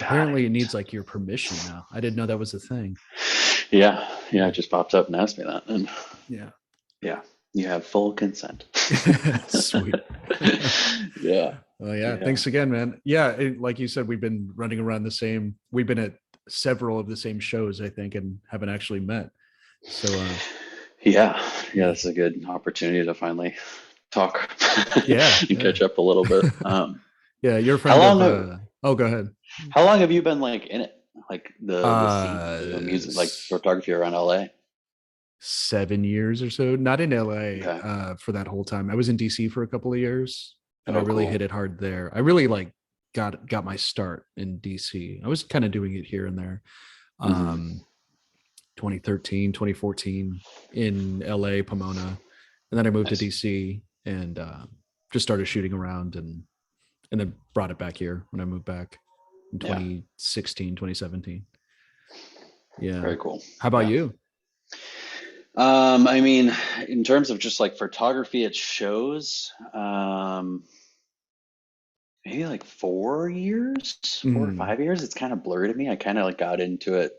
Apparently it needs like your permission now. I didn't know that was a thing. Yeah, it just popped up and asked me that, and Yeah. yeah, you have full consent. Sweet. Yeah, Well, yeah. yeah, Thanks again, man. Yeah. Like you said, we've been running around we've been at several of the same shows, I think, and haven't actually met. So, yeah. This is a good opportunity to finally talk yeah. and catch up a little bit. Yeah. You're a How friend long? of, oh, go ahead. How long have you been like in it? Like the scene of Uh, music, like photography around LA? 7 years or so. Not in LA Okay. for that whole time. I was in DC for a couple of years, and I Oh, really cool. hit it hard there. I really like got my start in DC. I was kind of doing it here and there. Hmm. Um, 2013, 2014 in LA, Pomona, and then I moved to Nice. DC and just started shooting around and then brought it back here when I moved back in Yeah. 2016, 2017. Yeah. Very cool. How about Yeah. you? I mean, in terms of just like photography at shows, maybe like 4 years, 4 or 5 years. It's kind of blurry to me. I kind of like got into it.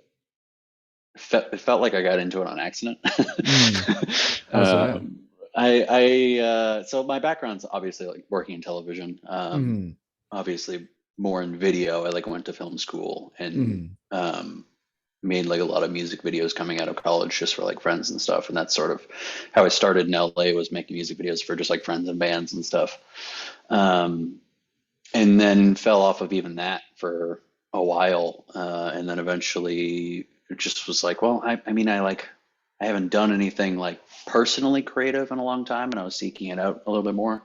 It felt like I got into it on accident. Mm. How's that? um, so my background's obviously like working in television. Mm. Obviously more in video. I like went to film school and Mm. made like a lot of music videos coming out of college just for like friends and stuff. And that's sort of how I started in LA, was making music videos for just like friends and bands and stuff. Um, and then fell off of even that for a while. And then eventually it just was like, well, I mean, I haven't done anything like personally creative in a long time, and I was seeking it out a little bit more.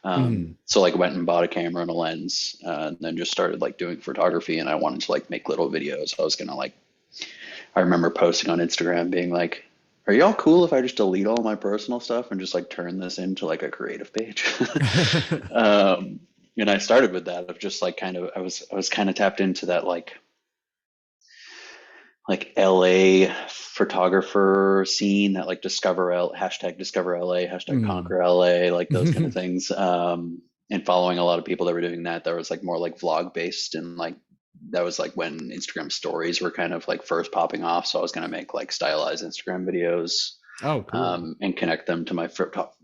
Mm. So like went and bought a camera and a lens, and then just started like doing photography, and I wanted to like make little videos. I was gonna like, I remember posting on Instagram being like, are y'all cool if I just delete all my personal stuff and just like turn this into like a creative page? um, and I started with that of just like kind of, I was kind of tapped into that like LA photographer scene, that like hashtag discover LA, hashtag Mm. conquer LA, like those kind of things. And following a lot of people that were doing that, was like more like vlog based, and like that was like when Instagram stories were kind of like first popping off. So I was going to make like stylized Instagram videos, Oh, cool. and connect them to my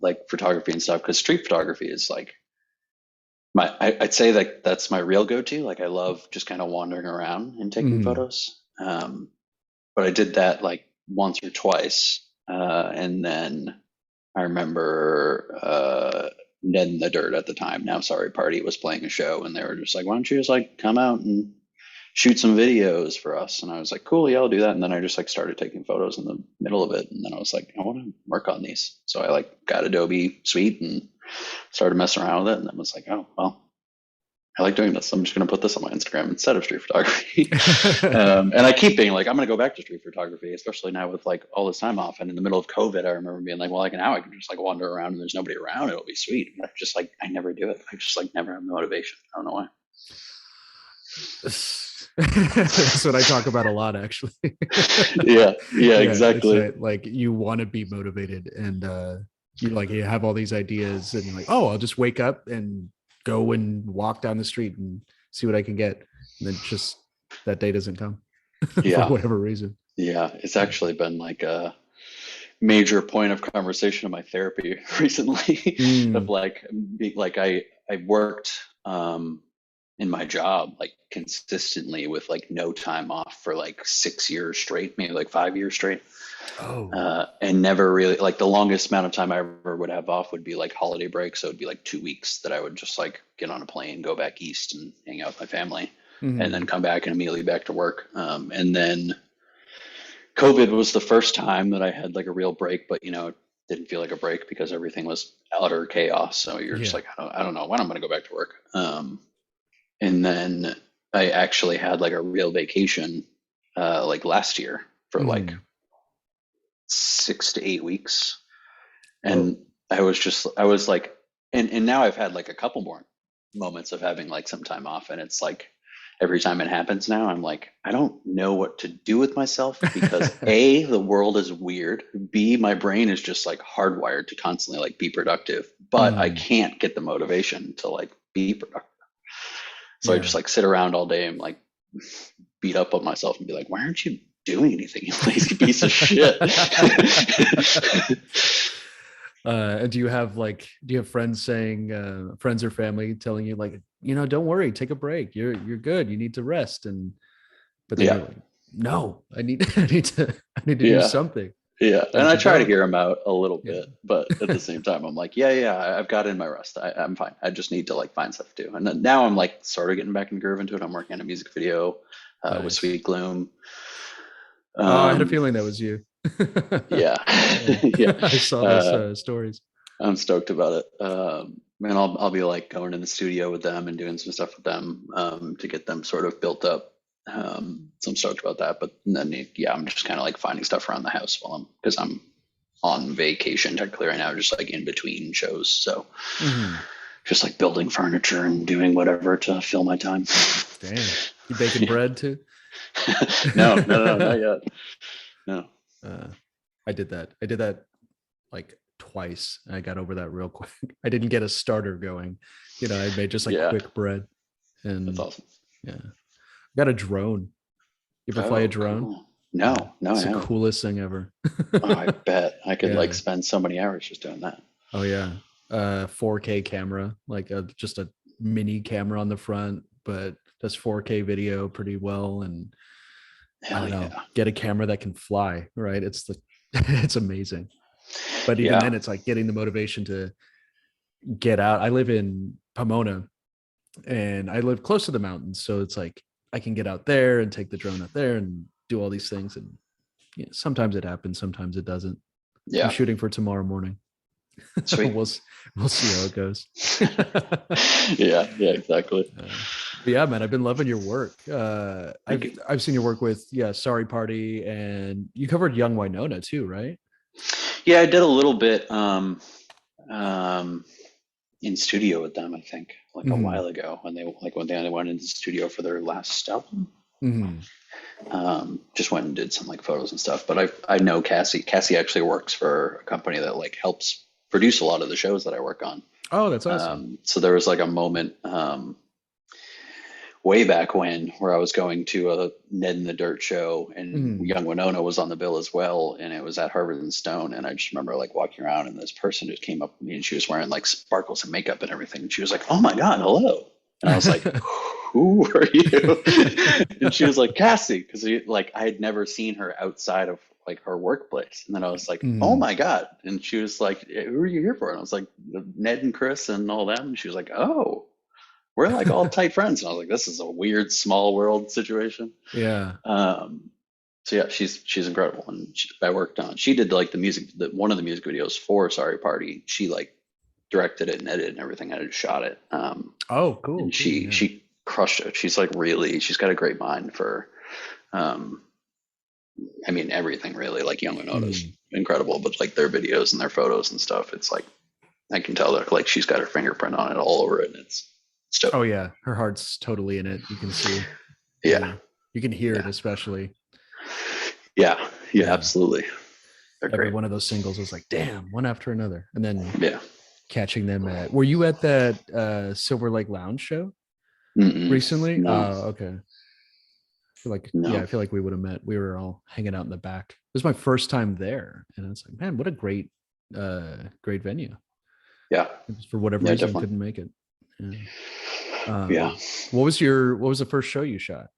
like photography and stuff. Cause street photography is like I'd say that that's my real go-to. Like I love just kind of wandering around and taking Mm. photos. But I did that like once or twice. And then I remember Ned in the Dirt at the time, Now Sorry Party, was playing a show, and they were just like, why don't you just like come out and shoot some videos for us? And I was like, cool, yeah, I'll do that. And then I just like started taking photos in the middle of it. And then I was like, I want to work on these. So I like got Adobe Suite and started messing around with it. And then was like, oh, well, I like doing this. I'm just going to put this on my Instagram instead of street photography. And I keep being like, I'm going to go back to street photography, especially now with like all this time off. And in the middle of COVID, I remember being like, well, like now I can just like wander around and there's nobody around. It'll be sweet. But I just like, I never do it. I just like never have the motivation. I don't know why. That's what I talk about a lot, actually. Yeah, Yeah, it's exactly. that like you want to be motivated, and you have all these ideas, and you're like, oh, I'll just wake up and go and walk down the street and see what I can get, and then just that day doesn't come for Yeah, whatever reason. yeah. It's actually been like a major point of conversation in my therapy recently of Mm. like, like I worked in my job like consistently with like no time off for like 6 years straight, maybe like 5 years straight. Oh. And never really, like the longest amount of time I ever would have off would be like holiday break. So it'd be like 2 weeks that I would just like get on a plane, go back east and hang out with my family, and then Mm. come back and immediately back to work. And then COVID was the first time that I had like a real break, but it didn't feel like a break because everything was utter chaos. So you're just Yeah. like, I don't know when I'm going to go back to work. And then I actually had like a real vacation, like last year for like Mm. 6 to 8 weeks. Whoa. And I was like, and now I've had like a couple more moments of having like some time off. And it's like, every time it happens now, I'm like, I don't know what to do with myself because A, the world is weird. B, my brain is just like hardwired to constantly like be productive, but I Mm. can't get the motivation to like be productive. So I Yeah. just like sit around all day and like beat up on myself and be like, why aren't you doing anything, you lazy piece of shit? Do you have friends saying, friends or family telling you like, don't worry, take a break. You're good. You need to rest. But then Yeah. you're like, no, I need I need to do Yeah. something. Yeah. But And if I you try to don't, hear him out a little yeah, bit, but at the same time, I'm like, yeah, I've got in my rest. I'm fine. I just need to like find stuff to do. And then now I'm like sort of getting back in groove into it. I'm working on a music video with nice. Sweet Gloom. Oh, I had a Um, feeling that was you. yeah. Yeah. Yeah. I saw those Uh, stories. I'm stoked about it. And I'll be like going in the studio with them and doing some stuff with them to get them sort of built up. So I'm stoked about that. But then yeah, I'm just kind of like finding stuff around the house because I'm on vacation technically right now, just like in between shows. So Mhm. just like building furniture and doing whatever to fill my time. Damn, you baking Yeah. bread too? No, not yet. No. uh, I did that. I did that like twice. And I got over that real quick. I didn't get a starter going. I made just like Yeah, quick bread. that's And awesome. yeah, got a drone. You ever fly a Oh, drone? cool. No, Yeah, no, I it's the haven't. coolest thing ever. Oh, I bet I could like Yeah. spend so many hours just doing that. Oh yeah. 4K camera, like just a mini camera on the front, but does 4K video pretty well. And I Hell don't know, yeah. get a camera that can fly, right? It's amazing. But even Yeah. then, it's like getting the motivation to get out. I live in Pomona, and I live close to the mountains, so it's like I can get out there and take the drone out there and do all these things. And sometimes it happens, sometimes it doesn't. I'm Yeah. shooting for tomorrow morning. Sweet. We'll see how it goes. Yeah, exactly. But yeah, man, I've been loving your work. Thank you. I've seen your work with Sorry Party, and you covered Young Winona too, right? Yeah, I did a little bit um in studio with them, I think, like a Mm-hmm. while ago when they went into the studio for their last album. Mm-hmm. Just went and did some like photos and stuff. But I know Cassie. Cassie actually works for a company that like helps produce a lot of the shows that I work on. Oh, that's awesome. So there was like a moment way back when where I was going to a Ned in the Dirt show and Mm-hmm. Young Winona was on the bill as well. And it was at Harvard and Stone. And I just remember like walking around and this person just came up to me and she was wearing like sparkles and makeup and everything. And she was like, oh my God, hello. And I was like, who are you? And she was like, Cassie. Because like I had never seen her outside of like her workplace. And then I was like, oh Mm-hmm. my God. And she was like, who are you here for? And I was like, Ned and Chris and all them. And she was like, oh, we're like all tight friends. And I was like, this is a weird small world situation. Yeah. Um, so yeah, she's incredible. And I worked on, she did like one of the music videos for Sorry Party. She like directed it and edited and everything. I just shot it. Oh, cool. And Cool. Yeah. she crushed it. She's got a great mind for, um, I mean, everything really. Like Young Winona's Mm. incredible, but like their videos and their photos and stuff, it's like I can tell that like she's got her fingerprint on it all over it. And it's dope. Oh yeah, her heart's totally in it. You can see. Yeah, You can hear it, yeah, especially. yeah, Yeah. absolutely. They're Every great. one of those singles was like, damn, one after another. And then Yeah. catching them were you at that Silver Lake Lounge show Mm-mm. recently? No, Oh, okay. no. I feel like we would have met. We were all hanging out in the back. It was my first time there. And it's like, man, what a great venue. Yeah, Just for whatever yeah, reason definitely. couldn't make it. Yeah. Yeah. What was the first show you shot?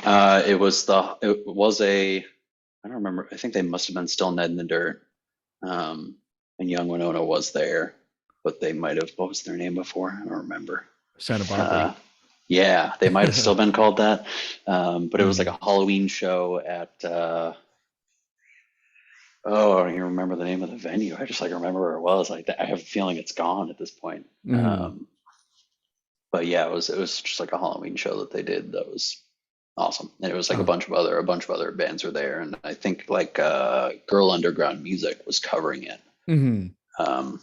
It was a, I don't remember. I think they must have been still Ned in the Dirt. And Young Winona was there, but they might have, what was their name before? I don't remember. Santa Uh, Barbara. yeah, they might have still been called that. But it was like Mm. a Halloween show at, oh, I don't even remember the name of the venue. I just like remember where it was. Like I have a feeling it's gone at this point. Mm. But yeah, it was just like a Halloween show that they did that was awesome. And it was like Oh. a bunch of other bands were there, and I think like Girl Underground Music was covering it. Mm-hmm. Um,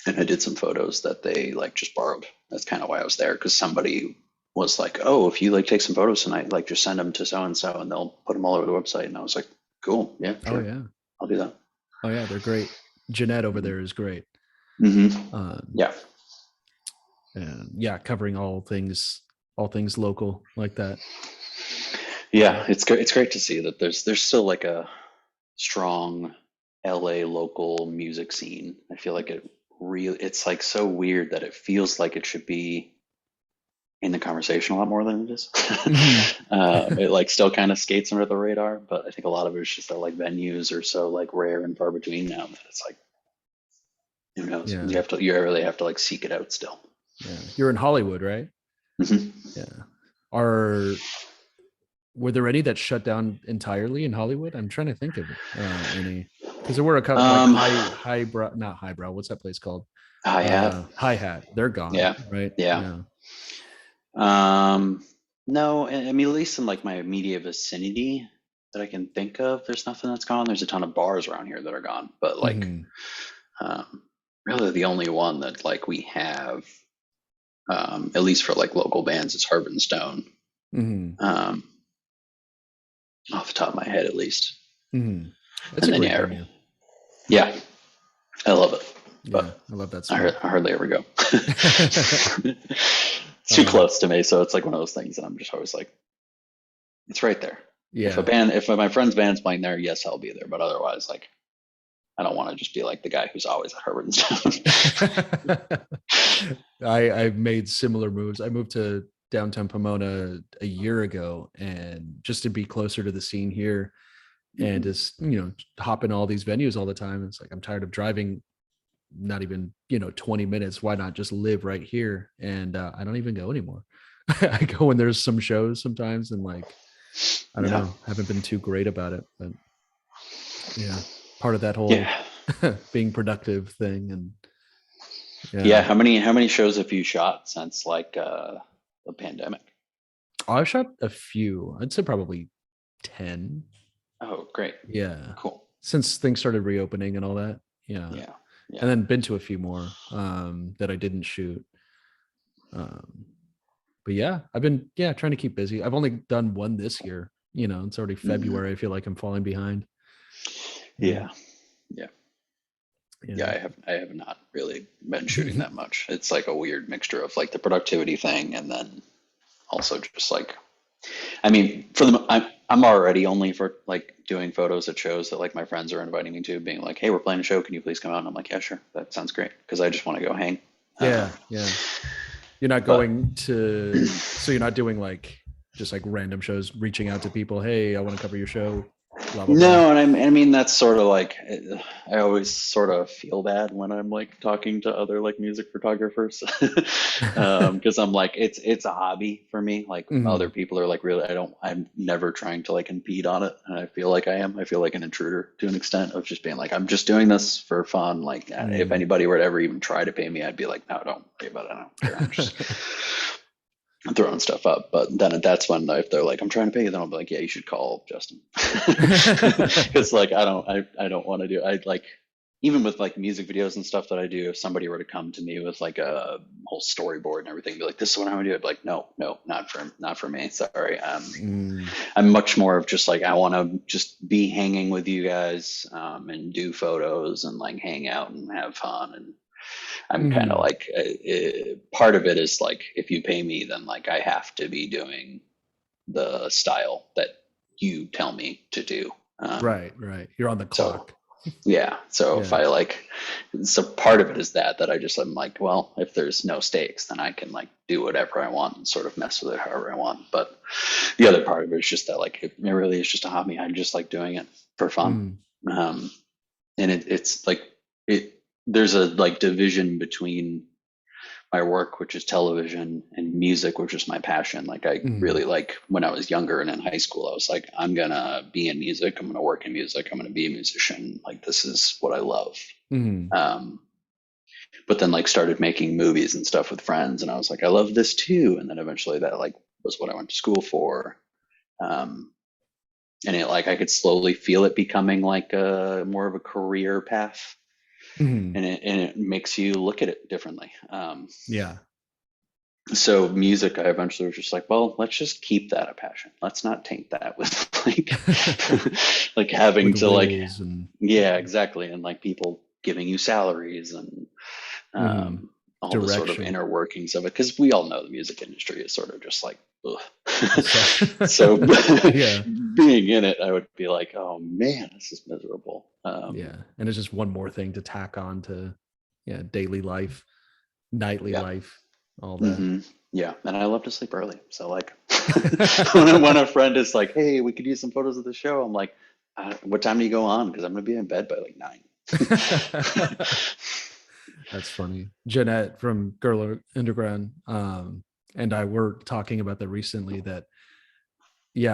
and I did some photos that they like just borrowed. That's kind of why I was there because somebody was like, "Oh, if you like take some photos tonight, like just send them to so and so, and they'll put them all over the website." And I was like, "Cool, yeah, Oh sure, yeah. I'll do that." Oh yeah, they're great. Jeanette over there is great. Mm-hmm. Um, Yeah, and yeah, covering all things all things local like that. Yeah, it's great. It's great to see that there's still like a strong LA local music scene. I feel like it's like so weird that it feels like it should be in the conversation a lot more than it is. It like still kind of skates under the radar, but I think a lot of it is just that like venues are so like rare and far between now that it's like, who knows? Yeah. You really have to like seek it out still. Yeah. You're in Hollywood, right? Mhm. Yeah. Were there any that shut down entirely in Hollywood? I'm trying to think of any, because there were a couple like highbrow, not highbrow. What's that place called? Hi Hat. Hi Hat. They're gone. Yeah. Right. Yeah. No, I mean, at least in like my immediate vicinity that I can think of, there's nothing that's gone. There's a ton of bars around here that are gone, but like, really the only one that like we have, at least for like local bands, is Harvard and Stone. Off the top of my head, at least. That's a great venue. Yeah, I love it. But yeah, I love that. I hardly ever go. It's too close to me, so it's like one of those things that I'm just always like, it's right there. Yeah. If my friend's band's playing there, yes, I'll be there. But otherwise, like, I don't want to just be like the guy who's always at Harvard and Stone. I've made similar moves. I moved to downtown Pomona a year ago, and just to be closer to the scene here, and just hop in all these venues all the time. It's like I'm tired of driving not even 20 minutes. Why not just live right here? And I don't even go anymore. I go when there's some shows sometimes, and like I don't know, haven't been too great about it, but yeah, part of that whole being productive thing. And how many shows have you shot since like the pandemic? I've shot a few. I'd say probably 10. Oh, great. Yeah, cool. Since things started reopening and all that. Yeah. And then been to a few more that I didn't shoot. But yeah, I've been trying to keep busy. I've only done one this year. It's already February. I feel like I'm falling behind. Yeah. I have not really been shooting that much. It's like a weird mixture of like the productivity thing, and then also just like, I mean, I'm already only for like doing photos at shows that like my friends are inviting me to, being like, hey, we're playing a show, can you please come out? And I'm like, yeah, sure, that sounds great, because I just want to go hang. Yeah. You're not going to, so you're not doing like just like random shows, reaching out to people, hey, I want to cover your show. Blah, blah, no, blah. And I mean that's sort of like, I always sort of feel bad when I'm like talking to other like music photographers, because I'm like, it's a hobby for me. Like other people are like, really, I'm never trying to like impede on it, and I feel like I feel like an intruder to an extent of just being like, I'm just doing this for fun. Like if anybody were to ever even try to pay me, I'd be like, no, don't worry about it, I don't care, I'm just throwing stuff up. But then that's when, if they're like, I'm trying to pay you, then I'll be like, yeah, you should call Justin. Because like I don't want to do, I like, even with like music videos and stuff that I do, if somebody were to come to me with like a whole storyboard and everything, be like, this is what I'm gonna do, I'd be like, no, not for me, sorry. I'm much more of just like, I want to just be hanging with you guys, and do photos and like hang out and have fun. And I'm kind of like, part of it is like, if you pay me, then like I have to be doing the style that you tell me to do. Right. You're on the clock. So if I like, so part of it is that I'm like, well, if there's no stakes, then I can like do whatever I want and sort of mess with it however I want. But the other part of it is just that like, it really is just a hobby. I just like doing it for fun. And it's like, there's a like division between my work, which is television, and music, which is my passion. Like I really like, when I was younger and in high school, I was like, I'm gonna be in music, I'm gonna work in music, I'm gonna be a musician, like this is what I love. But then like started making movies and stuff with friends, and I was like, I love this too. And then eventually that like was what I went to school for. And it like, I could slowly feel it becoming like a more of a career path. And it makes you look at it differently. So music, I eventually was just like, well, let's just keep that a passion. Let's not taint that with like, like having with to like, exactly. And like people giving you salaries and, all the sort of direction. inner workings of it, because we all know the music industry is sort of just like, ugh. So, So yeah, being in it, I would be like, oh man, this is miserable. yeah, and it's just one more thing to tack on to, daily life, nightly Yeah. life, all that. Yeah, and I love to sleep early. So like, when a friend is like, "Hey, we could use some photos of the show," I'm like, "What time do you go on? Because I'm gonna be in bed by like 9." That's funny. Jeanette from Girl Underground and I were talking about that recently, that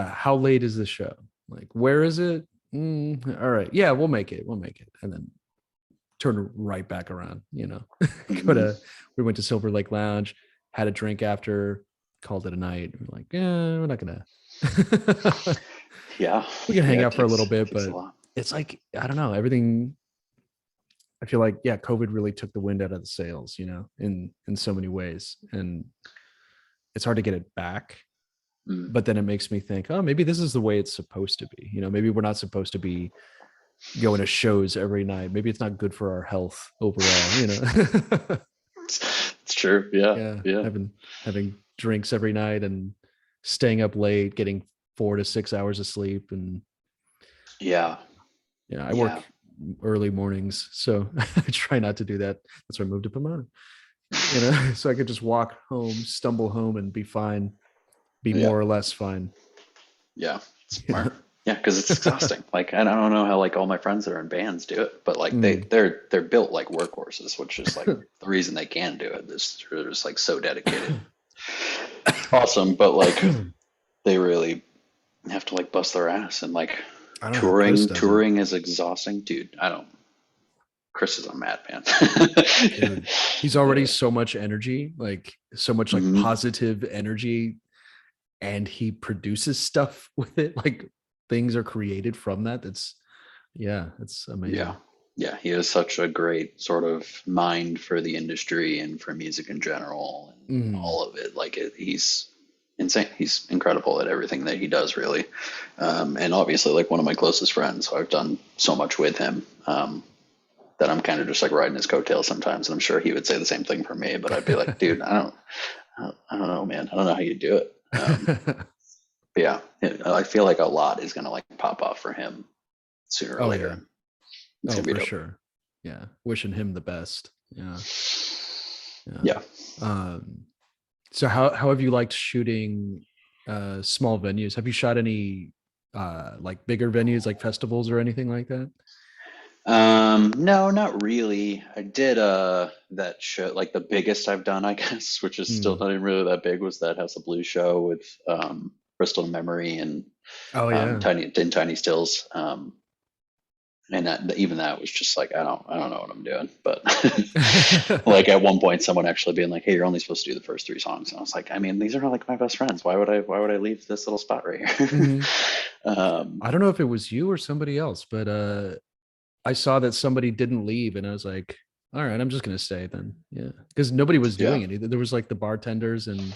how late is the show? Like, where is it? All right. Yeah, we'll make it. And then turn right back around, we went to Silver Lake Lounge, had a drink after, called it a night. We're like, yeah, we're not gonna Yeah, we can hang it out for a little bit, takes a but lot. it's like, I don't know, everything. I feel like, COVID really took the wind out of the sails, in so many ways. And it's hard to get it back. But then it makes me think, oh, maybe this is the way it's supposed to be. Maybe we're not supposed to be going to shows every night. Maybe it's not good for our health overall. It's true. Yeah, yeah, Having drinks every night and staying up late, getting 4 to 6 hours of sleep. And yeah. I work early mornings, so I try not to do that. That's why I moved to Pomona, so I could just walk home, stumble home, and be fine, more or less fine. Yeah, smart. Yeah, because it's exhausting. Like, I don't know how like all my friends that are in bands do it, but like they're built like workhorses, which is like the reason they can do it. They're just like so dedicated. Awesome, but like they really have to like bust their ass, and like touring is exhausting, dude. Chris is a madman. Dude, he's already so much energy, like so much like positive energy, and he produces stuff with it. Like, things are created from that. It's amazing. Yeah, he has such a great sort of mind for the industry and for music in general and all of it. Like, he's insane. He's incredible at everything that he does, really. And obviously, like, one of my closest friends. So I've done so much with him that I'm kind of just like riding his coattails sometimes. And I'm sure he would say the same thing for me. But I'd be like, dude, I don't know, man. I don't know how you do it. But yeah, I feel like a lot is going to like pop off for him sooner or later. It's for sure. Yeah. Wishing him the best. Yeah. So how have you liked shooting small venues? Have you shot any like bigger venues, like festivals or anything like that? No, not really. I did that show, like the biggest I've done, I guess, which is still not even really that big, was that House of Blues show with Crystal Memory and Tiny Stills. And even that was just like, I don't know what I'm doing. But like at one point, someone actually being like, "Hey, you're only supposed to do the first 3 songs," and I was like, I mean, these are not like my best friends. Why would I leave this little spot right here? I don't know if it was you or somebody else, but I saw that somebody didn't leave, and I was like, all right, I'm just gonna stay then. Yeah, because nobody was doing it. There was like the bartenders and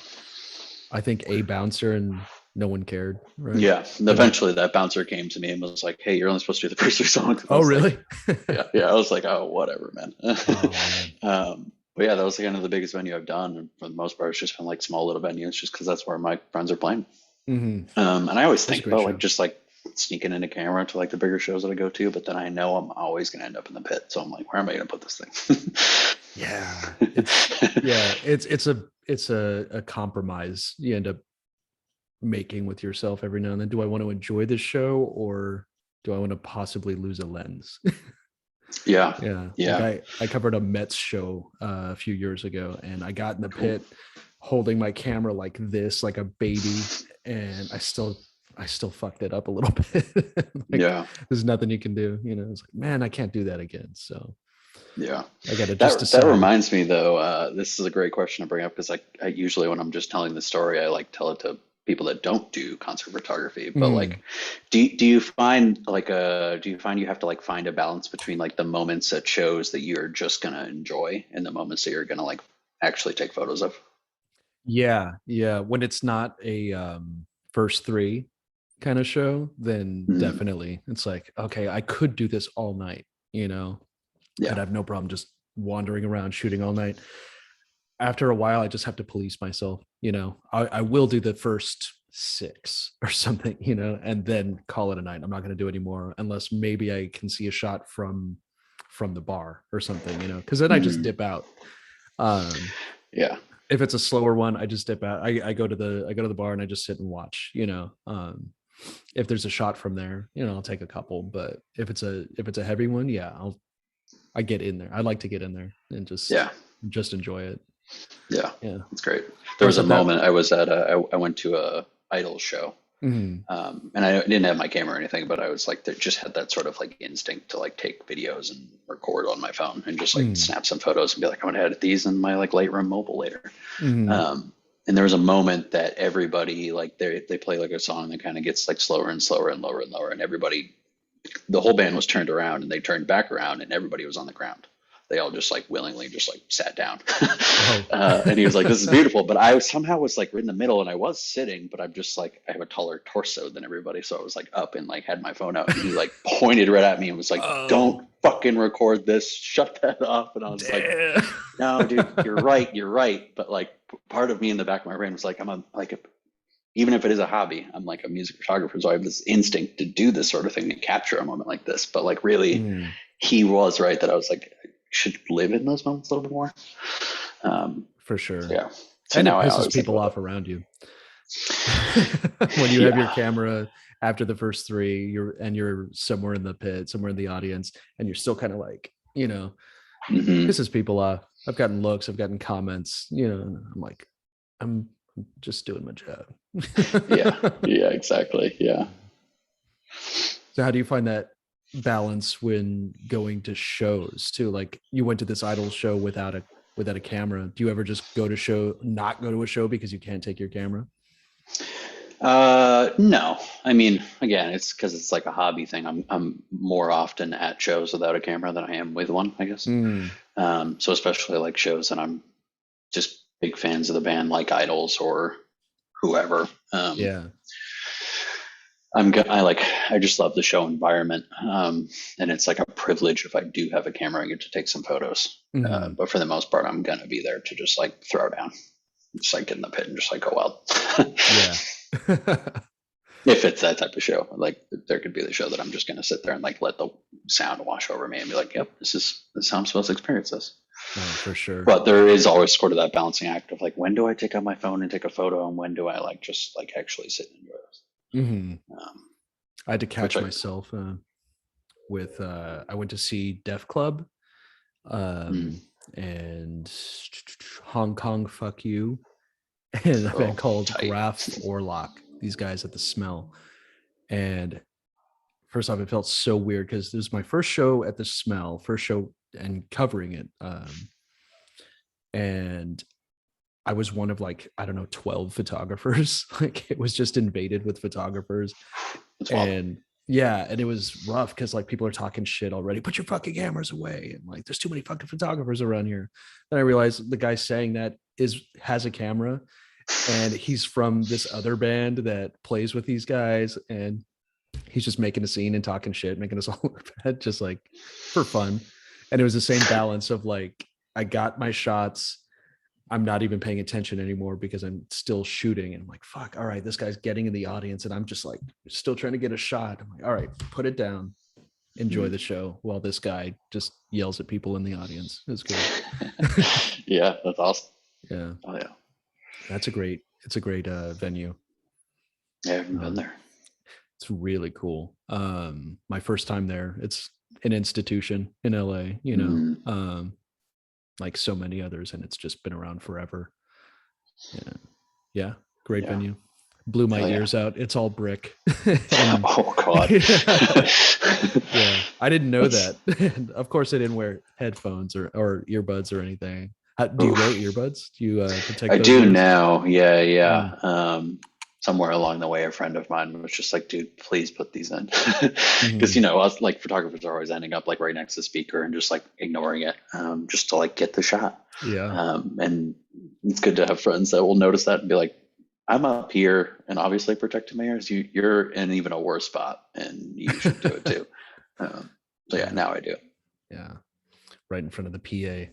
I think a bouncer, and no one cared, right? Yeah. Eventually that bouncer came to me and was like, "Hey, you're only supposed to do the first 3 songs." Oh, really? Like, yeah. I was like, "Oh, whatever, man." Oh, but yeah, that was kind of the biggest venue I've done. And for the most part, it's just been like small little venues, just because that's where my friends are playing. And I always think about like just like sneaking in a camera to like the bigger shows that I go to, but then I know I'm always going to end up in the pit. So I'm like, where am I going to put this thing? It's a compromise you end up making with yourself every now and then. Do I want to enjoy this show, or do I want to possibly lose a lens? Yeah. Like I covered a Mets show a few years ago, and I got in the pit holding my camera like this, like a baby, and I still fucked it up a little bit. There's nothing you can do. It's like, man, I can't do that again. So yeah, I got to just decide. That reminds me though, this is a great question to bring up, because I usually, when I'm just telling the story, I like tell it to people that don't do concert photography. But like, do you find you have to like find a balance between like the moments at shows that you're just gonna enjoy and the moments that you're gonna like actually take photos of? Yeah. When it's not a first 3 kind of show, then definitely it's like, okay, I could do this all night, and I have no problem just wandering around shooting all night. after a while, I just have to police myself. I will do the first 6 or something, and then call it a night. I'm not going to do any more unless maybe I can see a shot from the bar or something, because then I just dip out. Yeah. If it's a slower one, I just dip out. I go to the bar and I just sit and watch, if there's a shot from there, I'll take a couple. But if it's a heavy one, yeah, I get in there. I like to get in there and just enjoy it. Yeah. Yeah. It's great. There was a moment I was at I went to a Idol show. And I didn't have my camera or anything, but I was like, just had that sort of like instinct to like take videos and record on my phone and just like snap some photos and be like, I'm gonna edit these in my like Lightroom mobile later. And there was a moment that everybody like they play like a song that kind of gets like slower and slower and lower and lower, and the whole band was turned around and they turned back around and everybody was on the ground. They all just like willingly just like sat down. And he was like, this is beautiful. But I somehow was like in the middle and I was sitting, but I'm just like, I have a taller torso than everybody. So I was like up and like had my phone out and he like pointed right at me and was like, don't fucking record this. Shut that off. And I was like, no, dude, you're right. But like part of me in the back of my brain was like, even if it is a hobby, I'm like a music photographer. So I have this instinct to do this sort of thing, to capture a moment like this. But like really, he was right that I was like, should live in those moments a little bit more. For sure. Yeah. So and now it pisses people off around you. When you have your camera after the first 3, you're somewhere in the pit, somewhere in the audience, and you're still kind of like, pisses people off. I've gotten looks, I've gotten comments, I'm like, I'm just doing my job. Yeah, exactly. Yeah. So how do you find that balance when going to shows too? Like you went to this Idol show without a camera. Do you ever just not go to a show because you can't take your camera? No. I mean, again, it's because it's like a hobby thing. I'm more often at shows without a camera than I am with one, I guess. So especially like shows that I'm just big fans of the band, like Idols or whoever. I just love the show environment. And it's like a privilege if I do have a camera, I get to take some photos. But for the most part, I'm going to be there to just like throw down, just like get in the pit and just like go wild. If it's that type of show, like there could be the show that I'm just going to sit there and like let the sound wash over me and be like, yep, this is how I'm supposed to experience this. Oh, for sure. But there is always sort of that balancing act of like, when do I take out my phone and take a photo, and when do I like just like actually sit and enjoy this? I had to catch myself with I went to see Def Club and Hong Kong Fuck You and a band called Graf Orlock, these guys at the Smell. And first off, it felt so weird because this was my first show at the Smell, and covering it. And I was one of like, I don't know, 12 photographers. Like it was just invaded with photographers. And it was rough because like people are talking shit already. Put your fucking cameras away. And like, there's too many fucking photographers around here. Then I realized the guy saying that has a camera and he's from this other band that plays with these guys. And he's just making a scene and talking shit, making us all look bad, just like for fun. And it was the same balance of like, I got my shots. I'm not even paying attention anymore because I'm still shooting. And I'm like, fuck, all right, this guy's getting in the audience and I'm just like, still trying to get a shot. I'm like, all right, put it down, enjoy the show while this guy just yells at people in the audience. It's good. Yeah, that's awesome. Yeah. Oh yeah. It's a great venue. Yeah, I haven't been there. It's really cool. My first time there, it's an institution in LA, like so many others, and it's just been around forever. Great venue. Blew my ears out. It's all brick. Oh god. I didn't know that. And of course I didn't wear headphones or earbuds or anything. Do you wear earbuds? Do you protect I those do ears? now. Yeah. Somewhere along the way, a friend of mine was just like, dude, please put these in. Because, us like photographers are always ending up like right next to the speaker and just like ignoring it just to like get the shot. Yeah. And it's good to have friends that will notice that and be like, I'm up here and obviously protecting my ears. You're in even a worse spot and you should do it too. Now I do. Yeah. Right in front of the PA.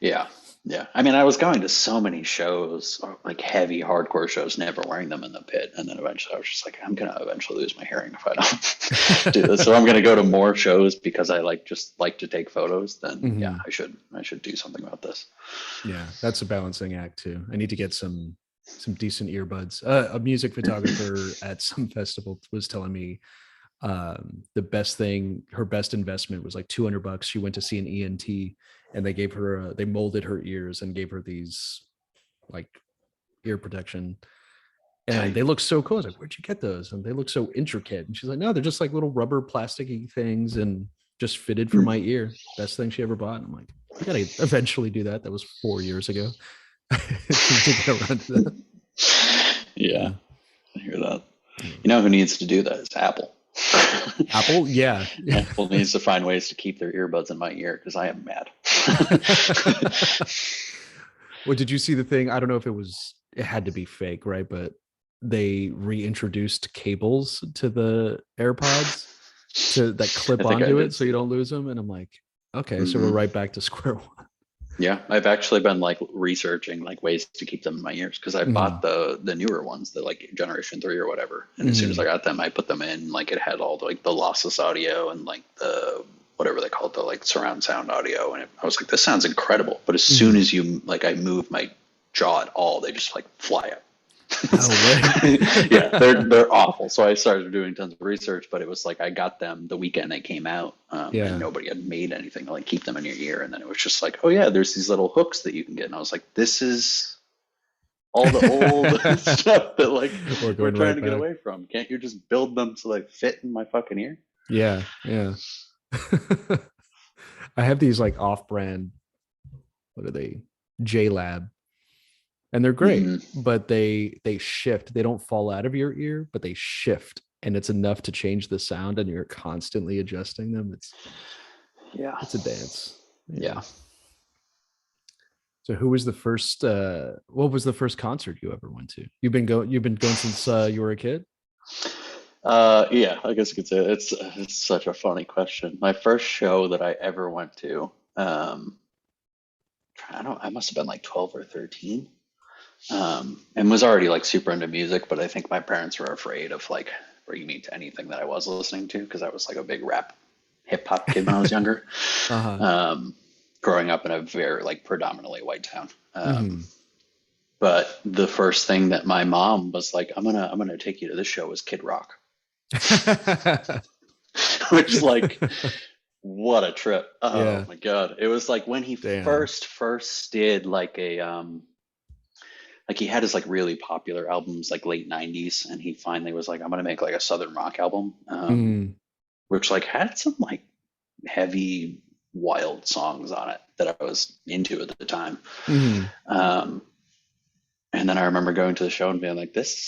Yeah. Yeah, I mean, I was going to so many shows, like heavy hardcore shows, never wearing them in the pit, and then eventually I was just like, I'm gonna eventually lose my hearing if I don't do this. So I'm gonna go to more shows because I just like to take photos. Then yeah, Mhm. I should do something about this. Yeah, that's a balancing act too. I need to get some decent earbuds. A music photographer at some festival was telling me the best thing, her best investment was like $200. She went to see an ENT, and they gave her they molded her ears and gave her these like ear protection, and Tight. they look so cool. I was like, where'd you get those? And they look so intricate. And she's like, no, they're just like little rubber plasticky things and just fitted for my ear. Best thing she ever bought. And I'm like, I gotta eventually do that. That was 4 years ago. To get around to that. Yeah, I hear that. You know who needs to do that is Apple. Apple, yeah. Apple needs to find ways to keep their earbuds in my ear because I am mad. Well, did you see the thing? I don't know if it had to be fake, right? But they reintroduced cables to the AirPods that clip onto it so you don't lose them. And I'm like, okay, so we're right back to square one. Yeah, I've actually been like researching like ways to keep them in my ears because I bought the newer ones, the like Generation 3 or whatever. And as soon as I got them, I put them in. Like it had all the, like the lossless audio and like the whatever they call it, the like surround sound audio. And I was like, this sounds incredible. But as soon as you like, I move my jaw at all, they just like fly up. Yeah, they're awful. So I started doing tons of research, but it was like I got them the weekend they came out, and nobody had made anything to like keep them in your ear. And then it was just like, oh yeah, there's these little hooks that you can get, and I was like, this is all the old stuff that like we're trying to get away from. Can't you just build them so they fit in my fucking ear? Yeah, yeah. I have these like off-brand, what are they? JLab, and they're great, but they shift. They don't fall out of your ear, but they shift, and it's enough to change the sound, and you're constantly adjusting them. It's a dance. Yeah. So who was the first what was the first concert you ever went to? You've been going since you were a kid? Yeah, I guess you could say it's such a funny question. My first show that I ever went to, I must have been like 12 or 13. And was already like super into music, but I think my parents were afraid of like bringing me to anything that I was listening to because I was like a big rap hip hop kid when I was younger. Growing up in a very like predominantly white town. But the first thing that my mom was like, I'm gonna take you to this show was Kid Rock. Which like what a trip. Oh my God. It was like when he first did like a like he had his like really popular albums like late 90s, and he finally was like, I'm gonna make like a southern rock album, which like had some like heavy wild songs on it that I was into at the time. And then I remember going to the show and being like, he's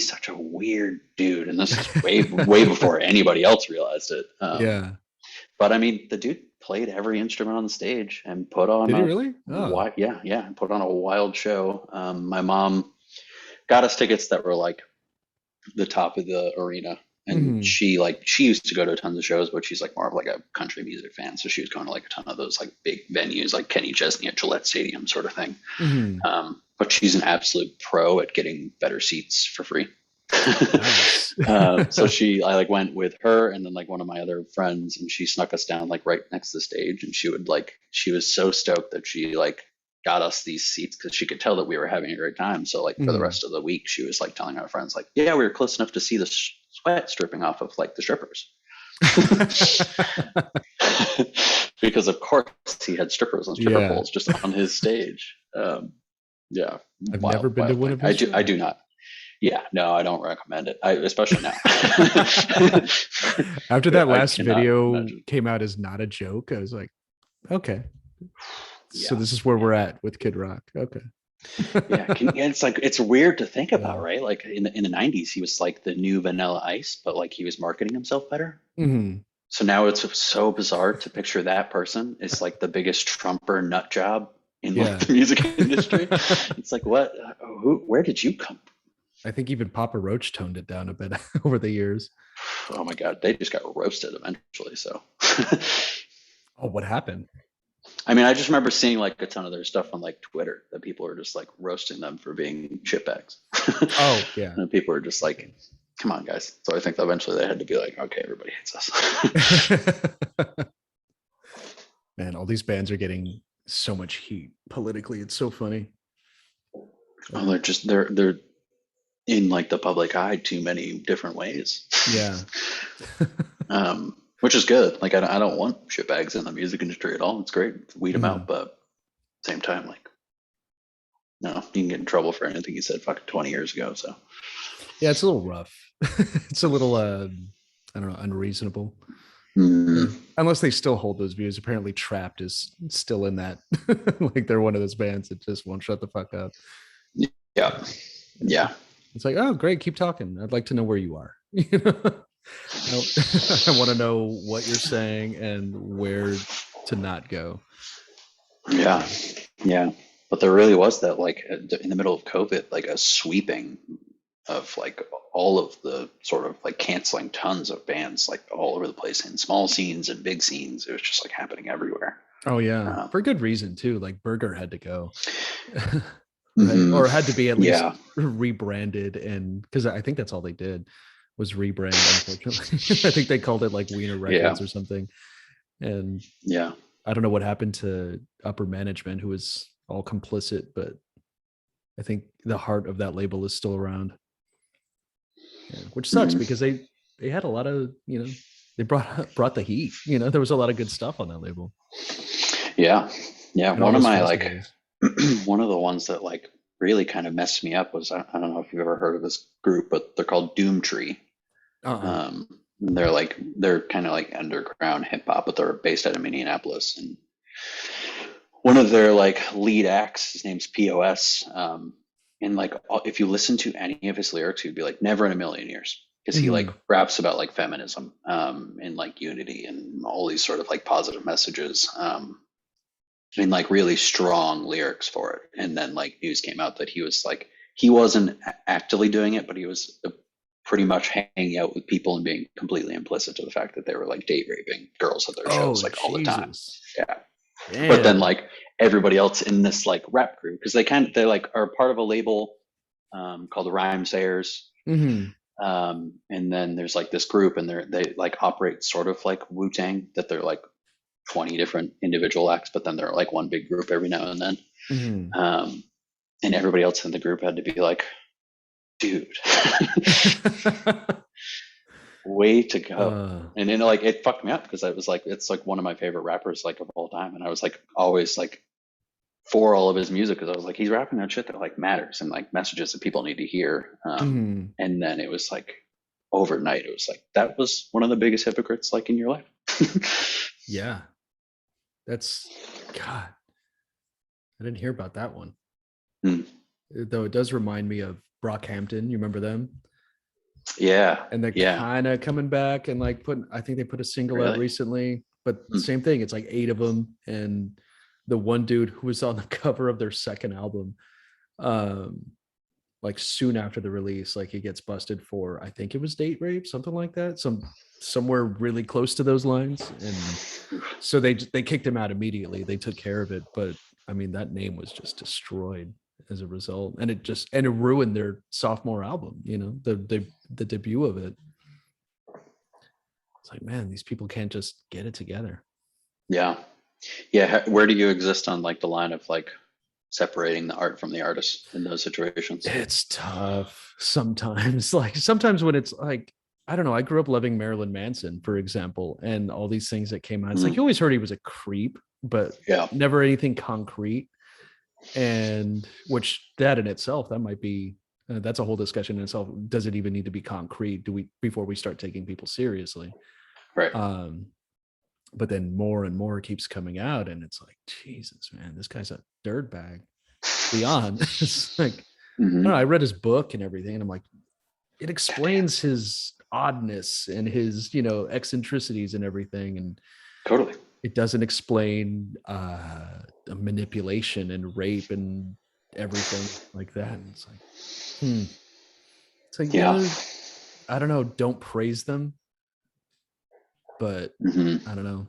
such a weird dude, and this is way before anybody else realized it. But I mean, the dude played every instrument on the stage and put on Did he really? Oh. Yeah, put on a wild show. My mom got us tickets that were like the top of the arena, and she used to go to tons of shows, but she's like more of like a country music fan, so she was going to like a ton of those like big venues like Kenny Chesney at Gillette Stadium sort of thing. But she's an absolute pro at getting better seats for free. So I like went with her and then like one of my other friends, and she snuck us down like right next to the stage, and she was so stoked that she like got us these seats because she could tell that we were having a great time. So like for the rest of the week, she was like telling our friends like, yeah, we were close enough to see the sweat stripping off of like the strippers. Because of course he had strippers on stripper poles just on his stage. Yeah, I've never been to one of his. I do not. Yeah, no, I don't recommend it. Especially now. After that last video came out as not a joke, I was like, okay, so this is where we're at with Kid Rock. Okay. It's like it's weird to think about, right? Like in the 90s, he was like the new Vanilla Ice, but like he was marketing himself better. So now it's so bizarre to picture that person is like the biggest Trumper nut job in like the music industry. It's like, what? Where did you come from? I think even Papa Roach toned it down a bit over the years. Oh my God, they just got roasted eventually. So, what happened? I mean, I just remember seeing like a ton of their stuff on like Twitter that people were just like roasting them for being shitbags. Oh yeah. And people were just like, come on, guys. So I think eventually they had to be like, okay, everybody hates us. Man, all these bands are getting so much heat politically. It's so funny. Well, they're in like the public eye too many different ways. Yeah. Which is good. Like I don't want shitbags in the music industry at all. It's great. Weed them out, but at the same time, like, no, you can get in trouble for anything you said fucking 20 years ago. So yeah, it's a little rough. It's a little I don't know, unreasonable. Unless they still hold those views. Apparently Trapped is still in that. Like they're one of those bands that just won't shut the fuck up. Yeah. Yeah. It's like, oh great, keep talking. I'd like to know where you are. I want to know what you're saying and where to not go. Yeah. Yeah. But there really was that, like, in the middle of COVID, like a sweeping of like all of the sort of like canceling tons of bands like all over the place in small scenes and big scenes. It was just like happening everywhere. Oh yeah, for good reason too. Like Burger had to go, right? Or had to be at least rebranded, and because I think that's all they did was rebrand. Unfortunately, I think they called it like Wiener Records or something. And I don't know what happened to upper management, who was all complicit, but I think the heart of that label is still around. Yeah, which sucks because they had a lot of, they brought the heat. There was a lot of good stuff on that label. Yeah. One of my like one of the ones that like really kind of messed me up was, I don't know if you've ever heard of this group, but they're called Doomtree. They're kind of like underground hip hop, but they're based out of Minneapolis. And one of their like lead acts, his name's POS. And like, if you listen to any of his lyrics, you'd be like, never in a million years. Because he like raps about like feminism and like unity and all these sort of like positive messages. And like really strong lyrics for it. And then like news came out that he was like, he wasn't actively doing it, but he was pretty much hanging out with people and being completely implicit to the fact that they were like date raping girls at their shows like all the time. Yeah. Damn. But then like everybody else in this like rap crew, because they like are part of a label called the Rhyme Sayers. And then there's like this group, and they like operate sort of like Wu-Tang, that they're like 20 different individual acts, but then they're like one big group every now and then. And everybody else in the group had to be like, dude, way to go. And then like it fucked me up, because I was like, it's like one of my favorite rappers like of all time, and I was like always like for all of his music, because I was like, he's rapping that shit that like matters and like messages that people need to hear. And then it was like overnight, it was like, that was one of the biggest hypocrites like in your life. Yeah, that's God. I didn't hear about that one. Though it does remind me of Brockhampton. You remember them? Yeah. And they're kind of coming back and like I think they put a single out recently, but same thing. It's like 8 of them. And the one dude who was on the cover of their second album, like soon after the release, like he gets busted for, I think it was date rape, something like that. Somewhere really close to those lines. And so they kicked him out immediately. They took care of it. But I mean, that name was just destroyed as a result, and it ruined their sophomore album, the debut of it. It's like, man, these people can't just get it together. Yeah. Where do you exist on like the line of like separating the art from the artist in those situations? It's tough sometimes. Like sometimes when it's like, I don't know, I grew up loving Marilyn Manson, for example, and all these things that came out. It's like you always heard he was a creep, but never anything concrete. And which that in itself, that might be that's a whole discussion in itself. Does it even need to be concrete? Before we start taking people seriously? Right. But then more and more keeps coming out, and it's like, Jesus, man, this guy's a dirtbag beyond. It's like, I don't know, I read his book and everything, and I'm like, it explains his oddness and his, eccentricities and everything, and totally. It doesn't explain manipulation and rape and everything like that. And it's like, it's like, I don't know. Don't praise them, but I don't know.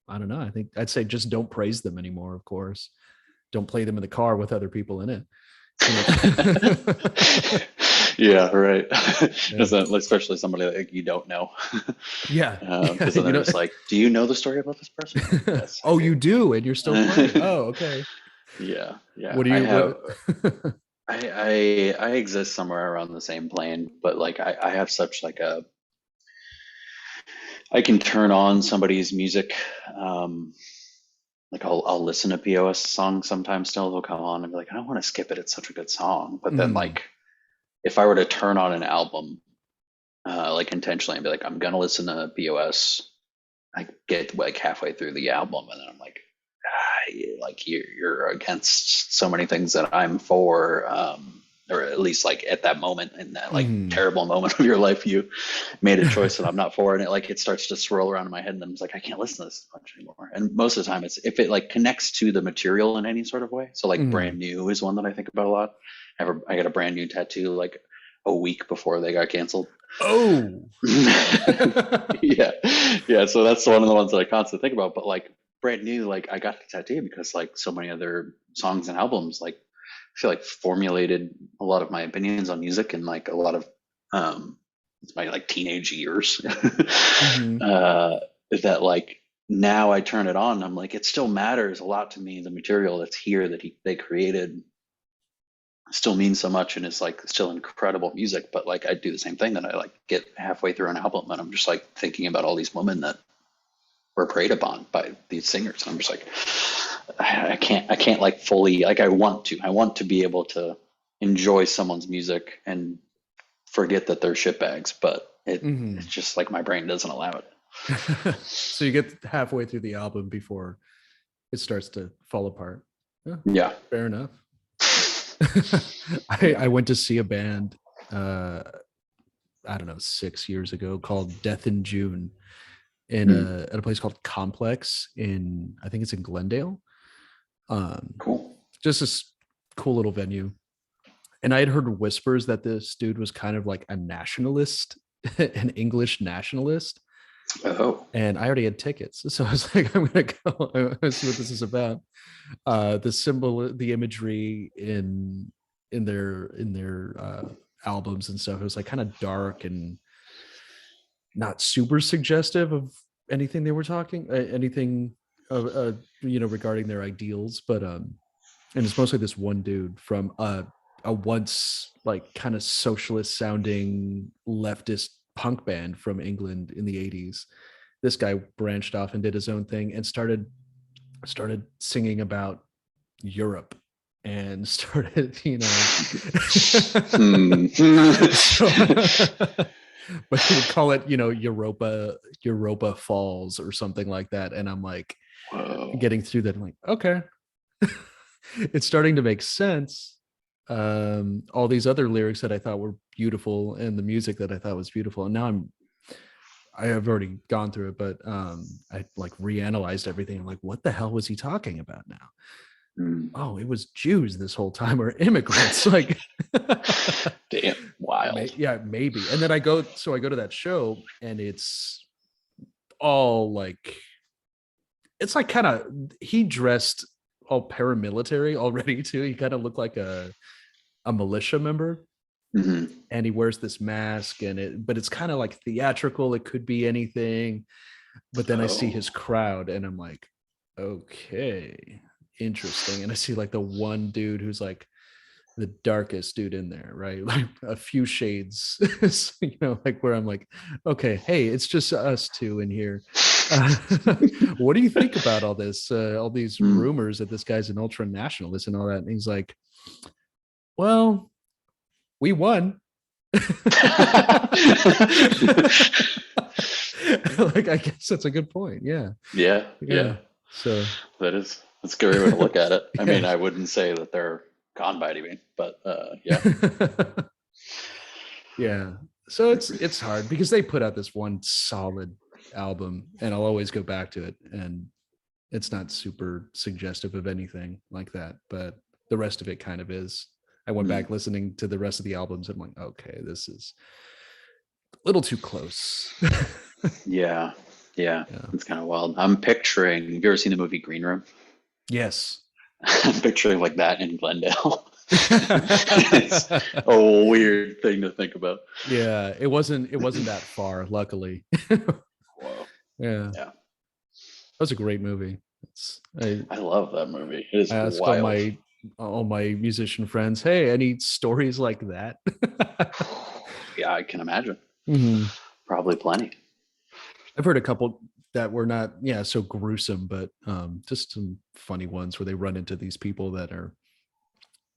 I don't know. I think I'd say just don't praise them anymore. Of course, don't play them in the car with other people in it. Yeah, right. Yeah. Especially somebody like you don't know. Yeah. Because then they're just like, do you know the story about this person? Like, yes, I Oh, do. you do, and you're still playing. Oh, okay. Yeah, yeah. What do I you? have. What? I exist somewhere around the same plane, but like I have such like a I can turn on somebody's music. Um, like I'll listen to POS songs sometimes still. They'll come on and be like, I don't want to skip it. It's such a good song. But then Mm, like if I were to turn on an album, like intentionally and be like, I'm gonna listen to POS, I get like halfway through the album and then I'm like, like you're against so many things that I'm for, or at least like at that moment in that like mm, terrible moment of your life, you made a choice that I'm not for, and it starts to swirl around in my head, and I'm just like, I can't listen to this much anymore. And most of the time, it's if it like connects to the material in any sort of way. So like mm. brand new is one that I think about a lot. I got a brand new tattoo like a week before they got canceled. Oh. Yeah, yeah. So that's one of the ones that I constantly think about. But like brand new, like I got the tattoo because like so many other songs and albums, like I feel like formulated a lot of my opinions on music and like a lot of it's my like teenage years. Hmm. uh, that like now I turn it on, and I'm like it still matters a lot to me. The material that's here that they created still means so much and it's like still incredible music, but like I do the same thing that I like get halfway through an album and I'm just like thinking about all these women that were preyed upon by these singers. And I'm just like I can't like fully like I want to be able to enjoy someone's music and forget that they're shitbags, but it's Hmm. just like my brain doesn't allow it. So you get halfway through the album before it starts to fall apart. Yeah, Yeah. fair enough. I went to see a band, uh, I don't know, 6 years ago called Death in June in Mm, at a place called Complex in, I think it's in Glendale. cool. Just this cool little venue. And I had heard whispers that this dude was kind of like a nationalist, an English nationalist. Oh. And I already had tickets. So I was like, I'm gonna go. I want to see what this is about. The symbol, the imagery in their albums and stuff, it was like kind of dark and not super suggestive of anything they were talking, anything regarding their ideals. But and it's mostly this one dude from a once like kind of socialist sounding leftist punk band from England in the 80s. This guy branched off and did his own thing and started singing about Europe and started, Hmm. so, but he would call it, Europa Falls or something like that. And I'm like Whoa. getting through that. I'm like, okay, it's starting to make sense. All these other lyrics that I thought were beautiful and the music that I thought was beautiful. And now I have already gone through it, but I like reanalyzed everything. I'm like, what the hell was he talking about now? Hmm. Oh, it was Jews this whole time or immigrants. Like, Damn, wild. yeah, maybe. And then I go to that show and it's all like, it's like kind of, he dressed all paramilitary already too. He kind of looked like a militia member. Hmm. And he wears this mask but it's kind of like theatrical. It could be anything. But then I see Oh. his crowd and I'm like, okay, interesting. And I see like the one dude who's like the darkest dude in there, right? Like a few shades, like where I'm like, okay, hey, it's just us two in here. Uh, what do you think about all this, all these Hmm. rumors that this guy's an ultra nationalist and all that? And he's like, well, we won. Like, I guess that's a good point. Yeah. Yeah, Yeah. yeah. So, That's a scary way to look at it. I yeah. mean, I wouldn't say that they're gone by me, but yeah. Yeah. So it's hard because they put out this one solid album and I'll always go back to it, and it's not super suggestive of anything like that, but the rest of it kind of is. I went Hmm. back listening to the rest of the albums and I'm like, okay, this is a little too close. Yeah. Yeah, Yeah. it's kind of wild. I'm picturing. Have you ever seen the movie Green Room? Yes. I'm picturing like that in Glendale. It's a weird thing to think about. Yeah, it wasn't that far, luckily. Whoa. Yeah, Yeah, that was a great movie. It's I love that movie. It is I ask wild. all my musician friends, hey, any stories like that? Yeah, I can imagine. Mhm. Probably plenty. I've heard a couple that were not, yeah, so gruesome, but just some funny ones where they run into these people that are,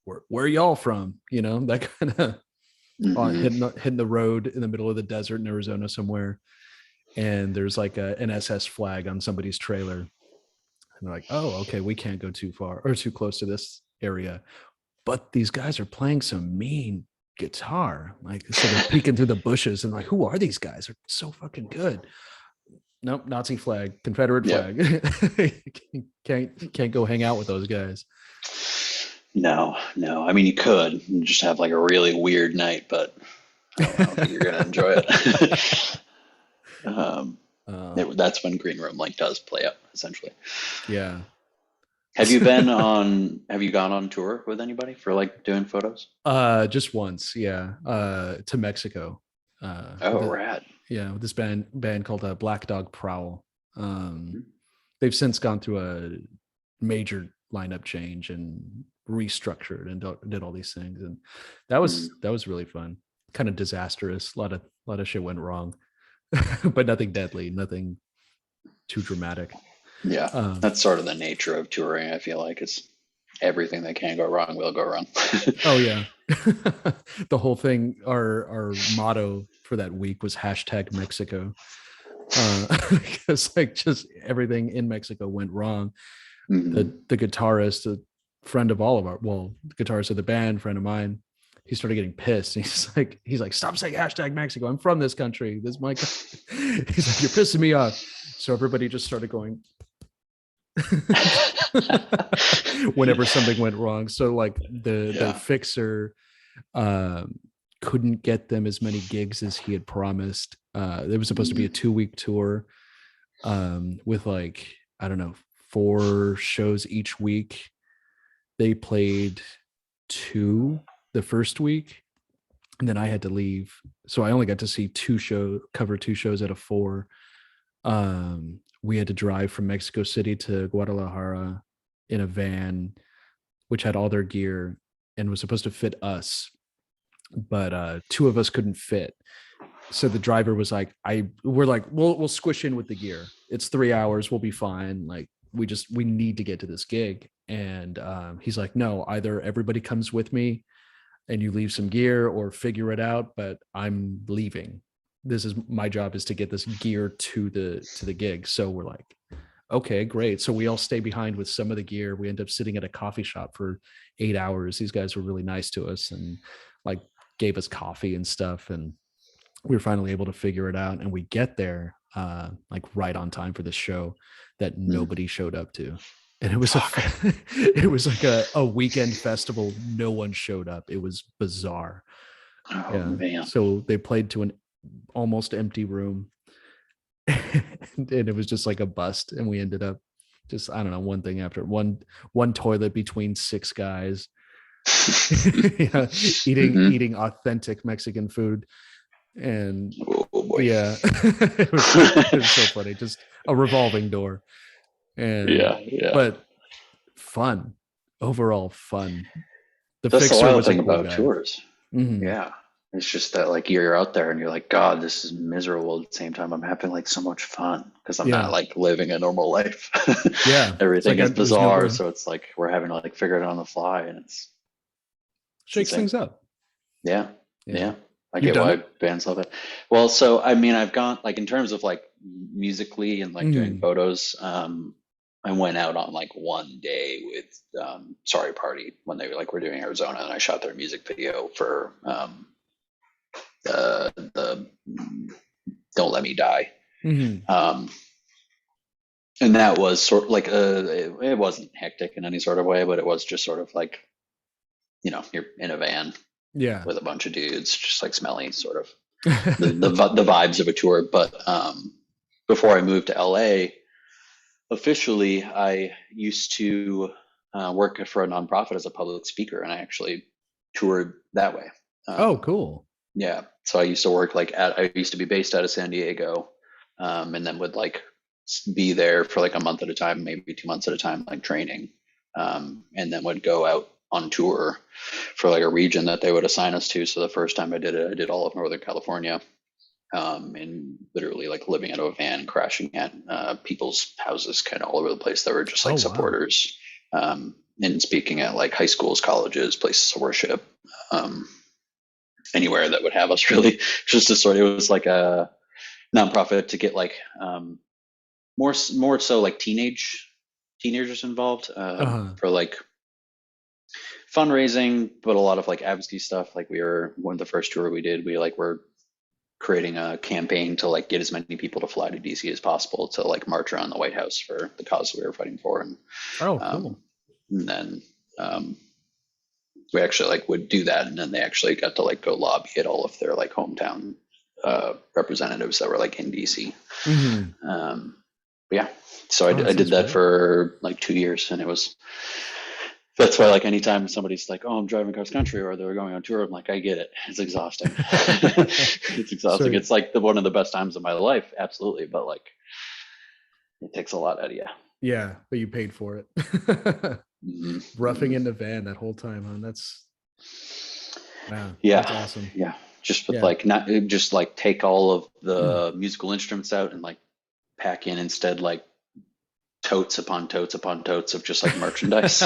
where are y'all from? That kind of Hmm. hitting the road in the middle of the desert in Arizona somewhere, and there's like an SS flag on somebody's trailer, and they're like, oh, okay, we can't go too far or too close to this area, but these guys are playing some mean guitar, like, so they're peeking through the bushes and like, who are these guys? They're so fucking good. Nope, Nazi flag, Confederate Yep. flag. can't go hang out with those guys. No, no. I mean, you could just have like a really weird night, but I don't know if you're gonna enjoy it. um, uh, that's when Green Room like does play up essentially. yeah. Have you been on? Have you gone on tour with anybody for like doing photos? Just once, yeah. To Mexico. Oh, rad. Yeah, with this band called Black Dog Prowl. They've since gone through a major lineup change and restructured and did all these things, and Mm. that was really fun. Kind of disastrous. A lot of shit went wrong, but nothing deadly, nothing too dramatic. Yeah, Um, that's sort of the nature of touring. I feel like it's everything that can go wrong will go wrong. oh yeah, the whole thing. Our motto for that week was hashtag Mexico, because like just everything in Mexico went wrong. Hmm. The guitarist, a friend of all of our, well, the guitarist of the band, friend of mine, he started getting pissed. He's like, stop saying hashtag Mexico. I'm from this country. This is my country. He's like, you're pissing me off. So everybody just started going whenever something went wrong. So like their Yeah. fixer couldn't get them as many gigs as he had promised. It was supposed to be a 2-week tour, with like, I don't know, 4 shows each week. They played 2 the first week, and then I had to leave, so I only got to see cover 2 shows out of 4. We had to drive from Mexico City to Guadalajara in a van, which had all their gear and was supposed to fit us, but 2 of us couldn't fit. So the driver was like, we're like, we'll squish in with the gear. It's 3 hours. We'll be fine. Like, we need to get to this gig. And he's like, no, either everybody comes with me and you leave some gear, or figure it out, but I'm leaving. This is my job, is to get this gear to the gig. So we're like, okay, great. So we all stay behind with some of the gear. We end up sitting at a coffee shop for 8 hours. These guys were really nice to us and like gave us coffee and stuff. And we were finally able to figure it out. And we get there like right on time for the show that nobody showed up to. And it was it was like a weekend festival. No one showed up. It was bizarre. Oh Yeah. man. So they played to an almost empty room. And it was just like a bust. And we ended up just, I don't know, one thing after one toilet between 6 guys. Yeah, Hmm. eating authentic Mexican food. And Oh boy. yeah, it was so funny. Just a revolving door. And Yeah, yeah. but fun, overall fun. The That's the fixer wild was a thing cool about guy. tours. Mhm. Yeah. It's just that like you're out there and you're like, God, this is miserable. At the same time, I'm having like so much fun because I'm not Yeah, like living a normal life. yeah. It's like Everything is there's bizarre, nowhere. so it's like we're having to like figure it out on the fly, and it's Shakes insane. things up. Yeah, Yeah, yeah. I you've get done why it. bands love it. Well, so I mean, I've gone like in terms of like musically and like doing Mm. photos. I went out on like one day with Sorry Party when they like were doing Arizona, and I shot their music video for the Don't Let Me Die. Mm. Um, and that was sort of like it wasn't hectic in any sort of way, but it was just sort of like you're in a van Yeah. with a bunch of dudes, just like smelly, sort of the vibes of a tour. But before I moved to LA, officially, I used to work for a nonprofit as a public speaker, and I actually toured that way. Oh, cool. Yeah. So I used to work I used to be based out of San Diego, and then would like be there for like a month at a time, maybe 2 months at a time, like training, and then would go out on tour for like a region that they would assign us to. So the first time I did it, I did all of Northern California, and literally like living out of a van, crashing at people's houses, kind of all over the place that were just like Oh, wow. supporters, and speaking at like high schools, colleges, places of worship. Anywhere that would have us really just to sort of, it was like a nonprofit to get like more so like teenagers involved, for like fundraising, but a lot of like advocacy stuff. Like we were one of the first tour we did, we like were creating a campaign to like get as many people to fly to DC as possible to like march around the White House for the cause we were fighting for. And cool. And then we actually like would do that, and then they actually got to like go lobby at all of their like hometown representatives that were like in DC. But yeah, so I did that for like 2 years, and that's why like anytime somebody's like, oh, I'm driving cross country, or they're going on tour, I'm like, I get it. It's exhausting. It's exhausting. It's like one of the best times of my life, absolutely, but like it takes a lot out of you. Yeah, but you paid for it. Roughing in the van that whole time, huh? That's that's awesome. Yeah, just with like not just like take all of the musical instruments out and like pack in instead like totes upon totes upon totes of just like merchandise,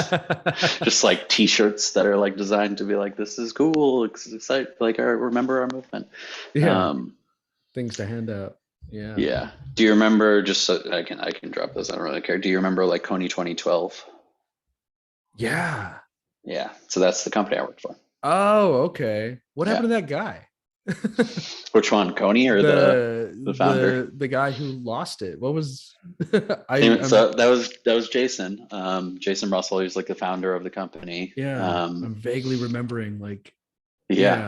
just like T-shirts that are like designed to be like, this is cool, it's exciting, like I remember our movement. Things to hand out. Yeah. Do you remember, just so I can drop this, I don't really care, do you remember like Coney 2012? Yeah, so that's the company I worked for. Oh, okay. What happened to that guy? Which one, Coney or the founder? The guy who lost it. What was so that was Jason. Jason Russell, who's like the founder of the company. I'm vaguely remembering like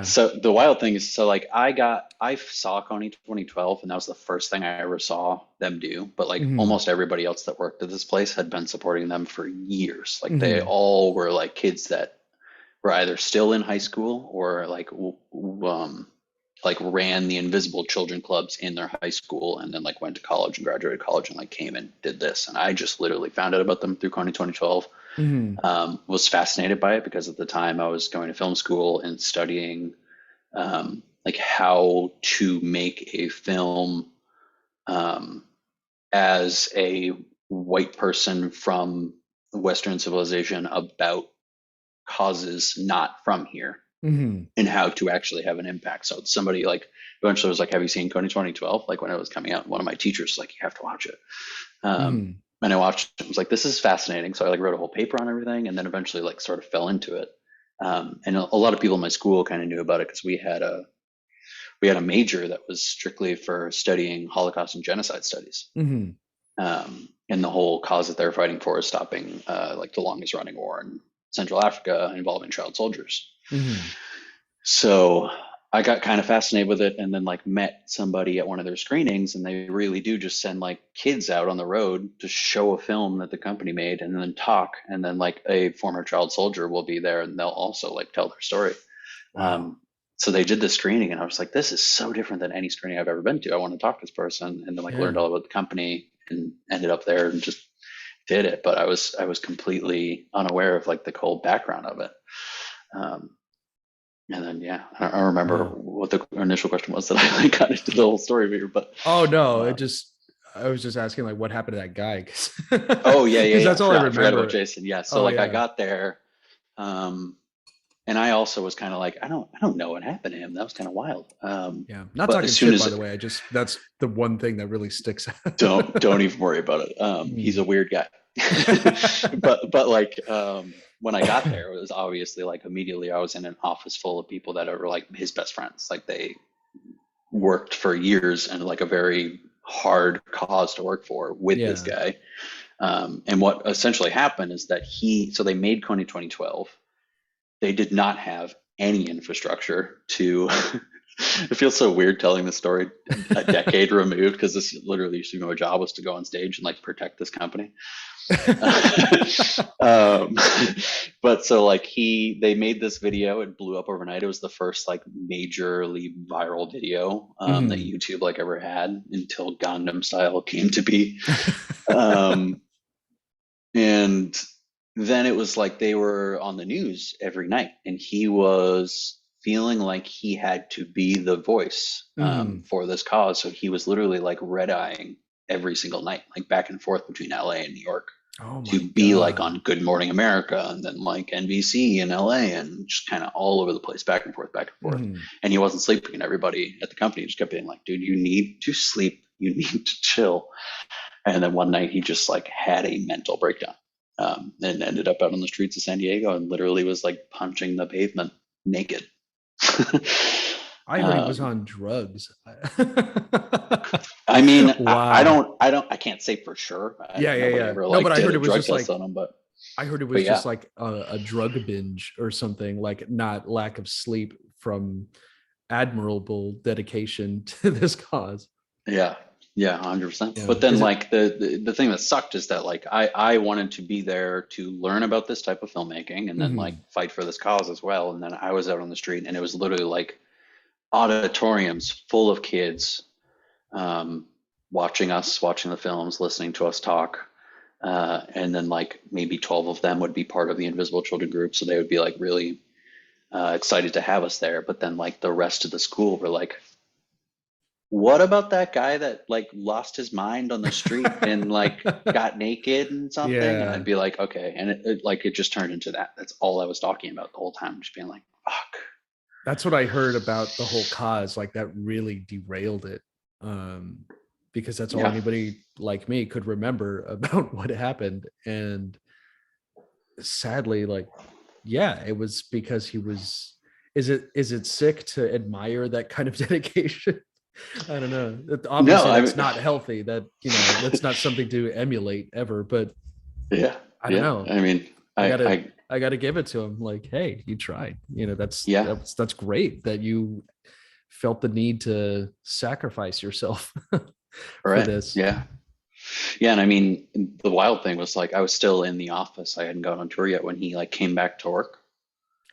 So the wild thing is, so like I saw Coney 2012, and that was the first thing I ever saw them do. But like almost everybody else that worked at this place had been supporting them for years. Like they all were like kids that were either still in high school or like ran the invisible children clubs in their high school, and then like went to college and graduated college and like came and did this. And I just literally found out about them through Coney 2012. Was fascinated by it because at the time I was going to film school and studying like how to make a film as a white person from Western civilization about causes not from here, and how to actually have an impact. So somebody like eventually was like, have you seen Coney 2012? Like when it was coming out, one of my teachers was like, you have to watch it. And I watched it, I was like, this is fascinating. So I like wrote a whole paper on everything, and then eventually like sort of fell into it. And a lot of people in my school kind of knew about it because we had a major that was strictly for studying Holocaust and genocide studies. And the whole cause that they're fighting for is stopping like the longest running war in Central Africa involving child soldiers. So I got kind of fascinated with it, and then like met somebody at one of their screenings, and they really do just send like kids out on the road to show a film that the company made and then talk. And then like a former child soldier will be there and they'll also like tell their story. So they did the screening, and I was like, this is so different than any screening I've ever been to. I want to talk to this person. And then like learned all about the company and ended up there and just did it. But I was completely unaware of like the whole background of it. And then, I don't remember what the initial question was that I like got into the whole story here, but. Oh no, I was just asking like what happened to that guy. Because that's all I remember. I forgot about Jason. Yeah. So I got there, and I also was kind of like, I don't know what happened to him. That was kind of wild. Not talking shit, by the way. That's the one thing that really sticks out. don't even worry about it. He's a weird guy. but like, when I got there, it was obviously like immediately I was in an office full of people that are like his best friends. Like they worked for years and like a very hard cause to work for with this guy. And what essentially happened is that so they made Coney 2012. They did not have any infrastructure to It feels so weird telling the story a decade removed, because this literally used to be my job, was to go on stage and like protect this company. um, but so like they made this video, it blew up overnight. It was the first like majorly viral video that YouTube like ever had, until Gangnam Style came to be. And then it was like they were on the news every night, and he was feeling like he had to be the voice for this cause. So he was literally like red eyeing every single night, like back and forth between LA and New York, to be like on Good Morning America, and then like NBC in LA, and just kind of all over the place, back and forth, back and forth. And he wasn't sleeping, and everybody at the company just kept being like, dude, you need to sleep, you need to chill. And then one night he just like had a mental breakdown, and ended up out on the streets of San Diego, and literally was like punching the pavement naked. I heard he was on drugs. I mean, wow. I can't say for sure. Yeah. Ever, like, No, but I heard it was just like, him, but I heard it was just like a drug binge or something, like not lack of sleep from admirable dedication to this cause. Yeah, 100%. But then like the thing that sucked is that like I wanted to be there to learn about this type of filmmaking, and then like fight for this cause as well. And then I was out on the street, and it was literally like auditoriums full of kids watching the films, listening to us talk. And then like maybe 12 of them would be part of the Invisible Children group. So they would be like really excited to have us there. But then like the rest of the school were like, what about that guy that like lost his mind on the street and like got naked and something? And I'd be like, okay. And it just turned into that. That's all I was talking about the whole time. Just being like, fuck. That's what I heard about the whole cause. Like that really derailed it. Because that's all anybody like me could remember about what happened. And sadly, like, it was because he was, is it sick to admire that kind of dedication? I don't know. Obviously, that's not healthy. That, that's not something to emulate ever. But I don't know. I mean, I got to give it to him. Like, hey, you tried. That's great that you felt the need to sacrifice yourself for this. Yeah. And I mean, the wild thing was like I was still in the office. I hadn't gone on tour yet when he like came back to work.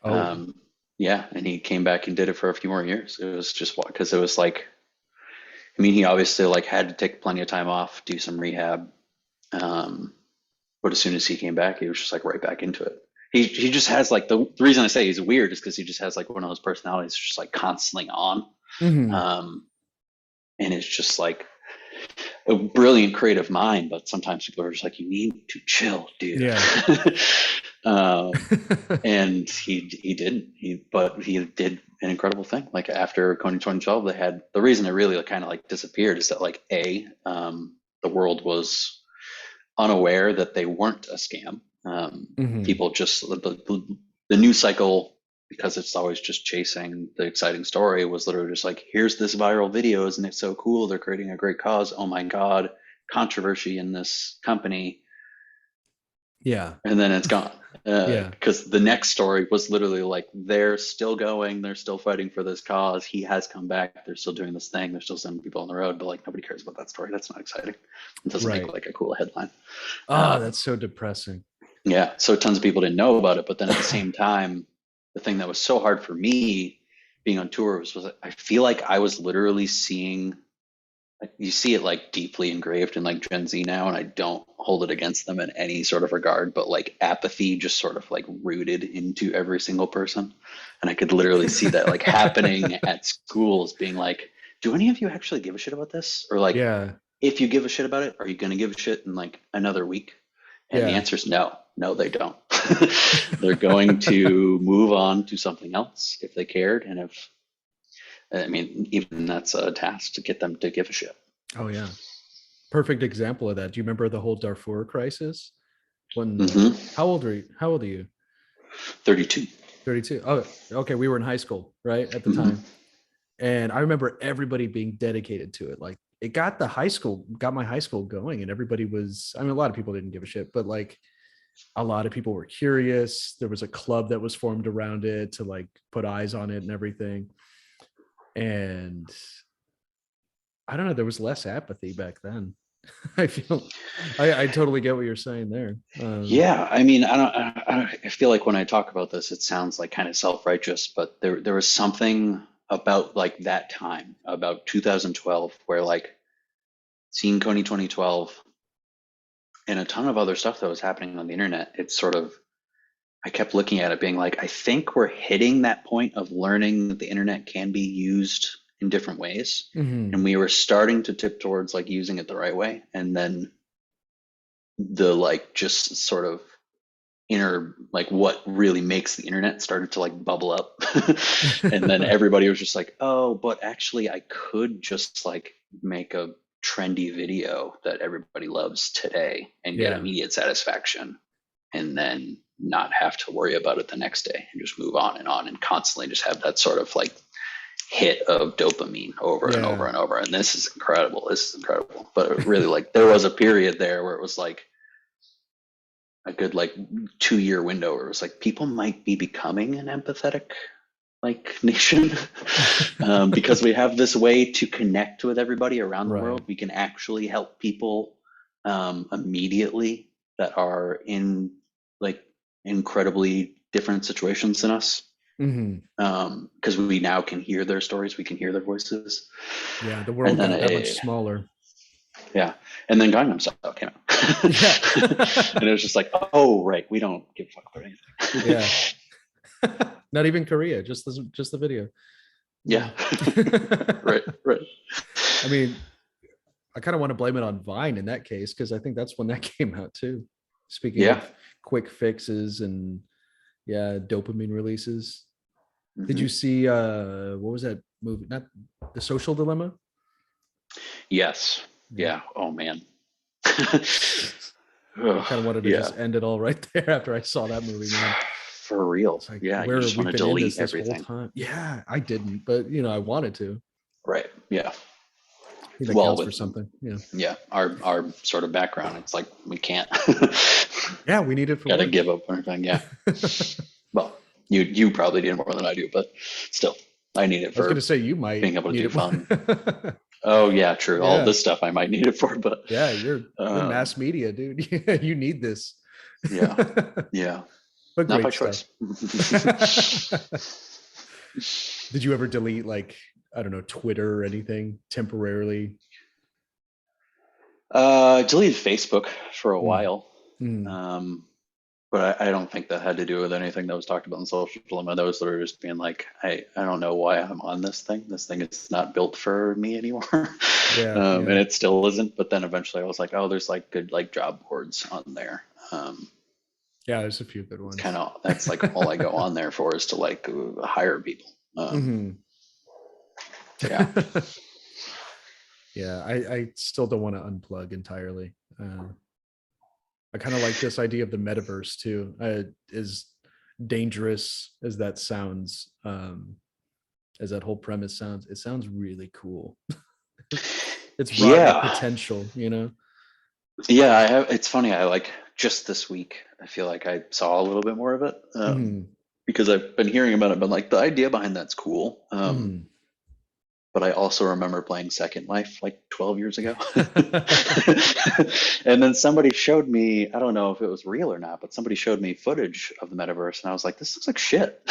And he came back and did it for a few more years. It was just because it was like, I mean, he obviously like had to take plenty of time off, do some rehab. But as soon as he came back, he was just like right back into it. He just has like the reason I say he's weird is because he just has like one of those personalities just like constantly on. And it's just like a brilliant creative mind, but sometimes people are just like, you need to chill, dude. And he didn't. But he did an incredible thing. Like after Coney 2012, they had the reason it really kind of like disappeared is that like the world was unaware that they weren't a scam. People just the news cycle, because it's always just chasing the exciting story, was literally just like, here's this viral video, isn't it so cool? They're creating a great cause. Oh my God, controversy in this company. And then it's gone. Because the next story was literally like, they're still going, they're still fighting for this cause. He has come back. They're still doing this thing. They're still sending people on the road, but like nobody cares about that story. That's not exciting. It doesn't make like a cool headline. That's so depressing. So tons of people didn't know about it, but then at the same time, the thing that was so hard for me being on tour was I feel like I was literally seeing, you see it like deeply engraved in like Gen Z now, and I don't hold it against them in any sort of regard, but like apathy just sort of like rooted into every single person. And I could literally see that like happening at schools, being like, do any of you actually give a shit about this? Or like, if you give a shit about it, are you going to give a shit in like another week? And the answer is no, they don't. They're going to move on to something else if they cared. And even that's a task to get them to give a shit. Oh yeah. Perfect example of that. Do you remember the whole Darfur crisis? When how old are you? 32. 32. Oh, okay. We were in high school, right? At the time. And I remember everybody being dedicated to it. Like it got my high school going, and everybody was, a lot of people didn't give a shit, but like a lot of people were curious. There was a club that was formed around it to like put eyes on it and everything. And I don't know, there was less apathy back then. I feel I totally get what you're saying there. Yeah, I mean, I feel like when I talk about this, it sounds like kind of self-righteous, but there was something about like that time, about 2012, where like seeing Coney 2012 and a ton of other stuff that was happening on the internet, it's sort of, I kept looking at it being like, I think we're hitting that point of learning that the internet can be used in different ways. mhm. And we were starting to tip towards like using it the right way. And then the like just sort of inner like what really makes the internet started to like bubble up. And then everybody was just like, oh, but actually I could just like make a trendy video that everybody loves today and get Yeah. immediate satisfaction, and then not have to worry about it the next day and just move on and constantly just have that sort of like hit of dopamine over and over Yeah. and over. And this is incredible. But it really like there was a period there where it was like a good like 2-year window where it was like people might be becoming an empathetic like nation because we have this way to connect with everybody around the Right. world. We can actually help people immediately that are in like incredibly different situations than us, Mhm. because we now can hear their stories, we can hear their voices. Yeah, the And world then got that much smaller. yeah, and then Gangnam Style came out. Yeah. And it was just like, oh right, we don't give a fuck about anything. Yeah. Not even Korea, just the video. Yeah. Right. I mean, I kind of want to blame it on Vine in that case, because I think that's when that came out too. Speaking Yeah. of quick fixes and dopamine releases. Did you see what was that movie? Not The Social Dilemma? Yes. Yeah. Oh man. I kind of wanted to Yeah. just end it all right there after I saw that movie, man. For real. It's like, Yeah. You where just we've want to been in delete this everything. whole time. Yeah, I didn't, but I wanted to. Right. Yeah. I think that Well, counts for something. Yeah. Yeah. Our sort of background, it's like we can't. Yeah, we need it for Gotta work. give up everything. Yeah. Well, you probably need it more than I do, but still, I need it I was for going to say you might being able to need do it fun. more. Oh yeah, true. All Yeah. this stuff I might need it for, but Yeah, you're mass media, dude. You need this. yeah. Yeah. But Not by great choice. stuff. Did you ever delete like, I don't know, Twitter or anything temporarily? Deleted Facebook for a while. Mm. But I don't think that had to do with anything that was talked about in Social Dilemma. That was literally just being like, I don't know why I'm on this thing. This thing is not built for me anymore. Yeah, And it still isn't. But then eventually I was like, oh, there's like good like job boards on there. Yeah, there's a few good ones. Kind of, that's like all I go on there for is to like hire people. Yeah. Yeah, I still don't want to unplug entirely. I kind of like this idea of the metaverse too. As dangerous as that sounds, as that whole premise sounds, it sounds really cool. It's broad potential, Yeah, I have. It's funny. I like just this week, I feel like I saw a little bit more of it because I've been hearing about it, but like the idea behind that's cool. But I also remember playing Second Life like 12 years ago. And then somebody showed me, I don't know if it was real or not, but somebody showed me footage of the metaverse and I was like, this looks like shit.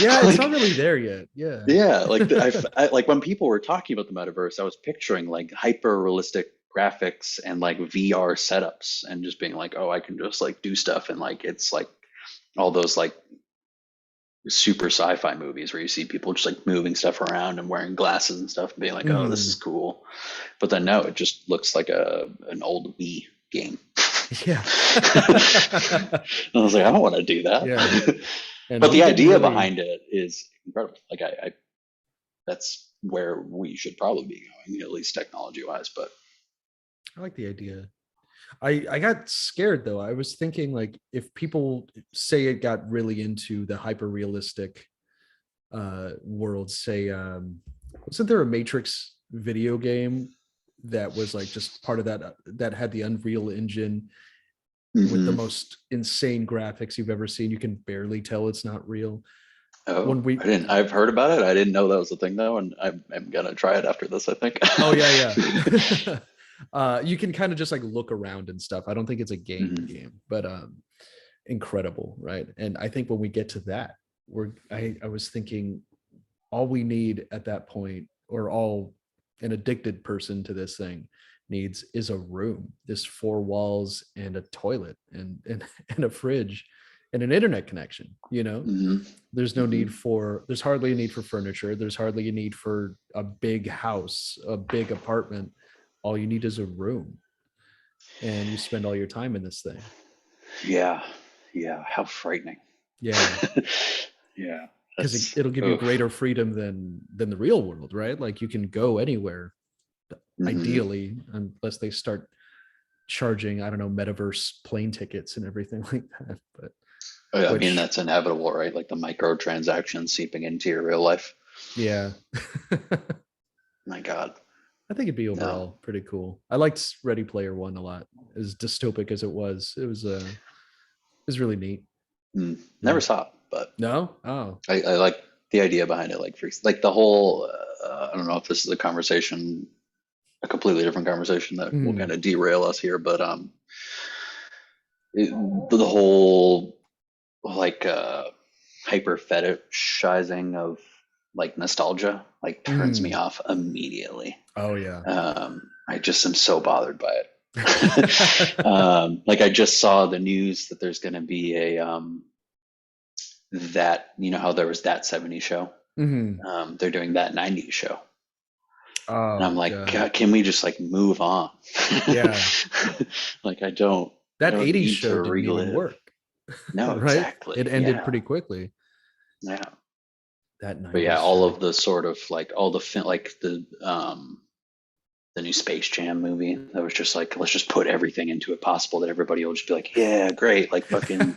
Yeah, it's not really there yet. Yeah. Yeah, like I like when people were talking about the metaverse, I was picturing like hyper realistic graphics and like VR setups and just being like, oh, I can just like do stuff and like it's like all those like super sci-fi movies where you see people just like moving stuff around and wearing glasses and stuff and being like, oh, this is cool. But then no, it just looks like an old Wii game. Yeah. I was like, I don't want to do that. Yeah. But the idea behind it is incredible. Like I that's where we should probably be going, at least technology wise. But I like the idea. I got scared though. I was thinking like if people say it got really into the hyper realistic world, say wasn't there a Matrix video game that was like just part of that had the Unreal Engine with the most insane graphics you've ever seen? You can barely tell it's not real. Oh, when we I didn't. I've heard about it. I didn't know that was a thing though, and I'm gonna try it after this, I think. Oh yeah. You can kind of just like look around and stuff. I don't think it's a Mhm. game, but incredible, right? And I think when we get to that, I was thinking all we need at that point, or all an addicted person to this thing needs, is a room, this four walls and a toilet and and a fridge and an internet connection, you know? Mhm. There's no need Mhm. for, there's hardly a need for furniture, there's hardly a need for a big house, a big apartment. All you need is a room, and you spend all your time in this thing. Yeah. Yeah. How frightening. Yeah, Yeah. because That's. it'll give you Oof. greater freedom than the real world, right? Like you can go anywhere, Mhm. ideally, unless they start charging, I don't know, metaverse plane tickets and everything like that. But Oh, yeah, I mean, which, that's inevitable, right? Like the microtransactions seeping into your real life. yeah, I My God. think it'd be No. overall pretty cool. I liked Ready Player One a lot, as dystopic as it was really neat. Never Yeah. saw it, but No. Oh. I like the idea behind it. Like, freaks, like the whole. I don't know if this is a conversation, a completely different conversation that will kind Mm. of derail us here, but the whole like hyper fetishizing of like nostalgia like turns me Mm. off immediately. Oh yeah. I just am so bothered by it. Like I just saw the news that there's going to be a that how there was that 70s show. Mm. They're doing that 90s show, and I'm Oh like, god. God, can we just like move on? Yeah. Like I That don't 80s need to show didn't even relive. work. No, Right? exactly. It ended Yeah, pretty quickly. yeah. That But yeah, 90s all show. of the sort of like all the like the new Space Jam movie that was just like, let's just put everything into it possible that everybody will just be like, yeah, great, like fucking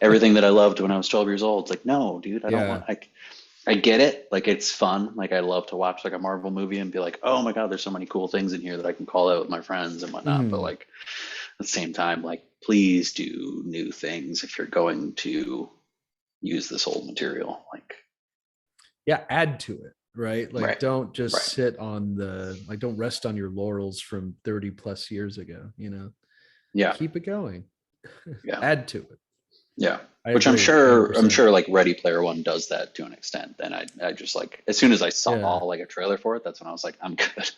everything that I loved when I was 12 years old. It's like, no, dude, I don't Yeah. want. I get it, like it's fun. Like I love to watch like a Marvel movie and be like, oh my god, there's so many cool things in here that I can call out with my friends and whatnot. But Mm. like at the same time, like please do new things if you're going to use this old material. Like, Yeah, add to it, right? Like right, don't just right, sit on the, like don't rest on your laurels from 30 plus years ago, you know. yeah, Keep it going. yeah. Add to it. Yeah. I Which I'm agree sure 100%. like Ready Player One does that to an extent. And I just like as soon as I saw Yeah. like a trailer for it, that's when I was like, I'm good.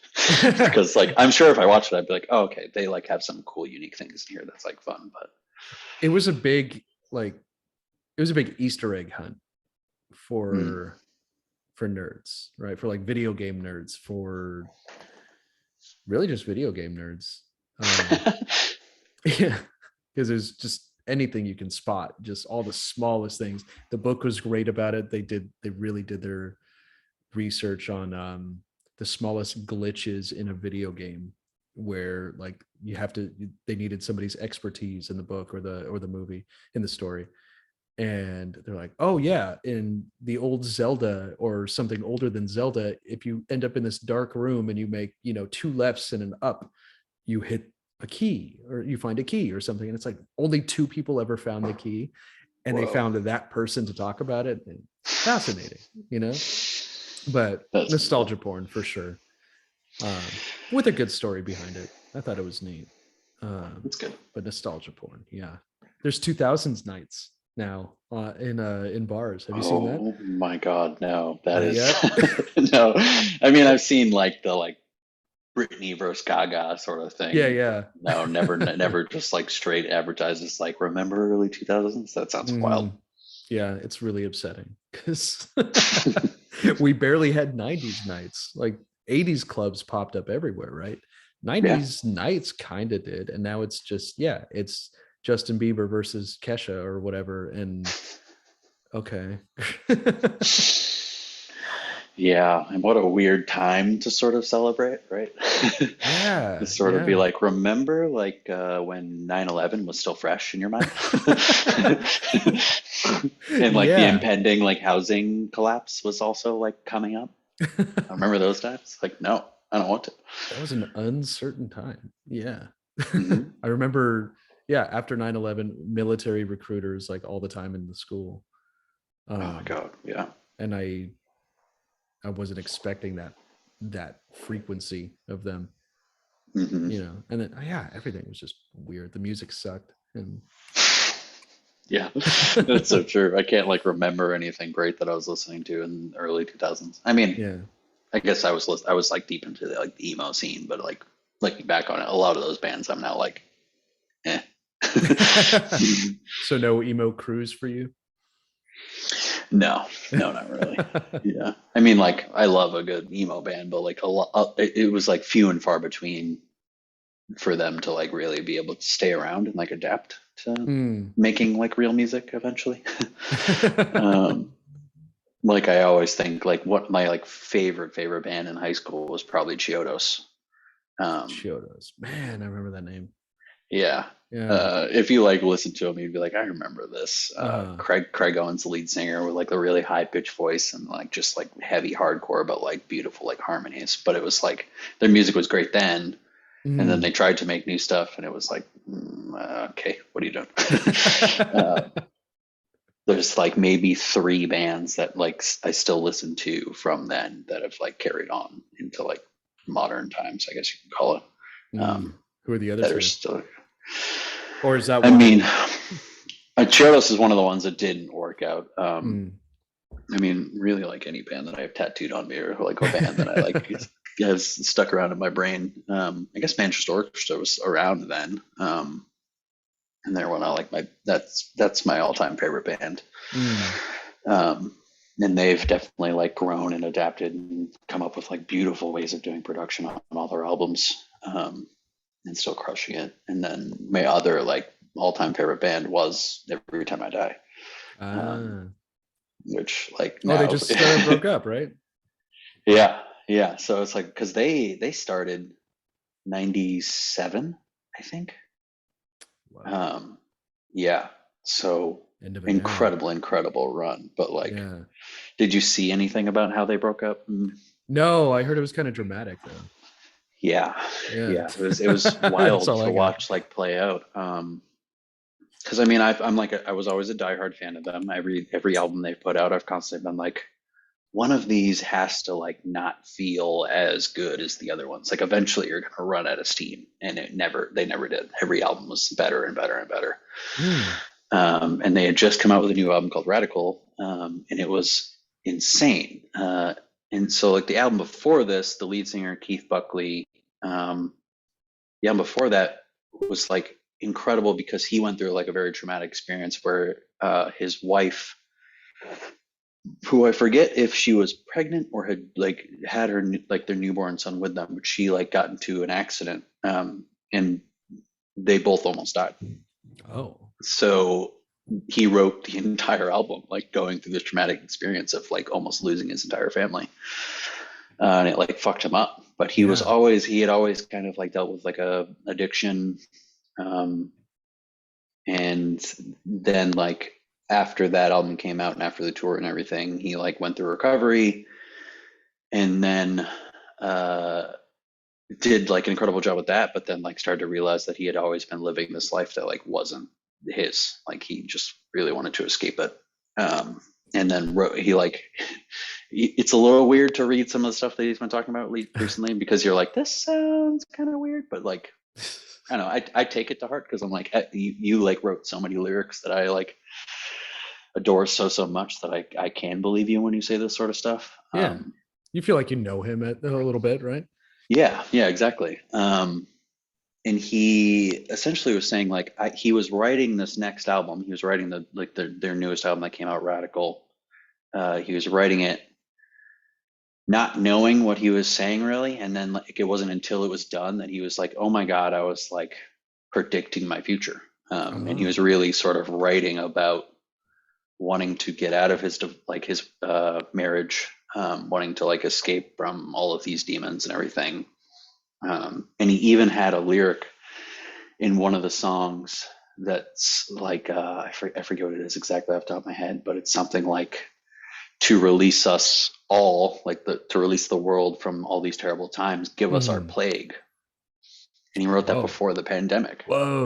Because like I'm sure if I watched it, I'd be like, oh, okay, they like have some cool, unique things in here that's like fun. But It was a big, like it was a big Easter egg hunt mm. for nerds, right? For like video game nerds, for really just video game nerds. Yeah, because there's just anything you can spot, just all the smallest things. The book was great about it. They really did their research on the smallest glitches in a video game, where like they needed somebody's expertise in the book or the movie, in the story. And they're like, oh yeah, in the old Zelda or something older than Zelda, if you end up in this dark room and you make, two lefts and an up, you hit a key or you find a key or something. And it's like only two people ever found the key, and they Whoa. found that person to talk about it. And fascinating, but That's cool. nostalgia porn for sure. With a good story behind it. I thought it was neat. That's good. But nostalgia porn, yeah. There's 2000s nights now in bars. Have you seen that? Oh my God, no. That Not is yet. no. I mean, I've seen like the like Britney versus Gaga sort of Yeah, thing, but yeah. no, never just like straight advertises like remember early 2000s. That sounds wild. Mhm. Yeah, it's really upsetting because we barely had 90s nights. Like 80s clubs popped up everywhere, right? Yeah. 90s nights kind of did. And now it's just, yeah, it's Justin Bieber versus Kesha or whatever. And okay. Yeah, and what a weird time to sort of celebrate, right? To Yeah, sort of be yeah. like, remember like when 9/11 was still fresh in your mind? And like the Yeah. impending like housing collapse was also like coming up. I remember those times. Like, no, I don't want to. That was an uncertain time. Yeah. Hmm. I remember, yeah, after 9/11, military recruiters like all the time in the school. Oh my God. Yeah. And I wasn't expecting that frequency of them, Mm-hmm. and then everything was just weird. The music sucked, and Yeah, that's so true. I can't like remember anything great that I was listening to in the early 2000s. I mean, yeah. I guess I was like deep into the emo scene, but like looking back on it, a lot of those bands I'm now like, eh. So no emo cruise for you? No, no, not really. Yeah, I mean, like I love a good emo band, but like a lot, it was like few and far between for them to like really be able to stay around and like adapt to Mm. making like real music eventually. um, like I always think like what my like favorite band in high school was probably Chiodos. Chiodos, man, I remember that name. Yeah. Yeah. If you like listen to him, you'd be like, I remember this. Uh-huh. Craig Owens, the lead singer, with like a really high pitched voice and like just like heavy hardcore, but like beautiful like harmonies. But it was like their music was great then, and then they tried to make new stuff, and it was like, okay, what are you doing? There's like maybe 3 bands that like I still listen to from then that have like carried on into like modern times, I guess you can call it. Who are the other That 2? are still. Or is that I one? mean, Chiodos is one of the ones that didn't work out. I mean, really, like any band that I have tattooed on me, or like a band that I like has stuck around in my brain. I guess Manchester Orchestra was around then, and they're one I like. That's my all-time favorite band. And they've definitely like grown and adapted and come up with like beautiful ways of doing production on all their albums, and still crushing it. And then my other like all-time favorite band was Every Time I Die, which like now they just broke up, right? yeah. So it's like because they started 97, I think. Wow. Yeah. So incredible run. But like, did you see anything about how they broke up? No, I heard it was kind of dramatic though. Yeah. It was wild to watch like play out. Because I mean, I was always a diehard fan of them. Every album they've put out, I've constantly been like, one of these has to like not feel as good as the other ones. Like eventually you're gonna run out of steam, and they never did. Every album was better and better and better. And they had just come out with a new album called Radical, and it was insane. And so like the album before this, the lead singer Keith Buckley, the album before that was like incredible because he went through like a very traumatic experience where his wife, who I forget if she was pregnant or had her like their newborn son with them, but she like got into an accident, and they both almost died. Oh. So he wrote the entire album like going through this traumatic experience of like almost losing his entire family, and it like fucked him up. But he had always kind of like dealt with like a addiction, and then like after that album came out and after the tour and everything, he like went through recovery, and then did like an incredible job with that, but then like started to realize that he had always been living this life that like wasn't his. Like he just really wanted to escape it. And then it's a little weird to read some of the stuff that he's been talking about recently because you're like, this sounds kind of weird, but like, I don't know, I take it to heart because I'm like, you like wrote so many lyrics that I like adore so much that I can believe you when you say this sort of stuff. Yeah. You feel like you know him a little bit, right? Yeah, exactly. And he essentially was saying like he was writing this next album. He was writing their newest album that came out, Radical. He was writing it not knowing what he was saying really, and then like it wasn't until it was done that he was like, oh my God, I was like predicting my future. And he was really sort of writing about wanting to get out of his marriage, wanting to like escape from all of these demons and everything. And he even had a lyric in one of the songs that's like I forget what it is exactly off the top of my head, but it's something like to release us all, like to release the world from all these terrible times, give us our plague. And he wrote that Oh. before the pandemic. Whoa.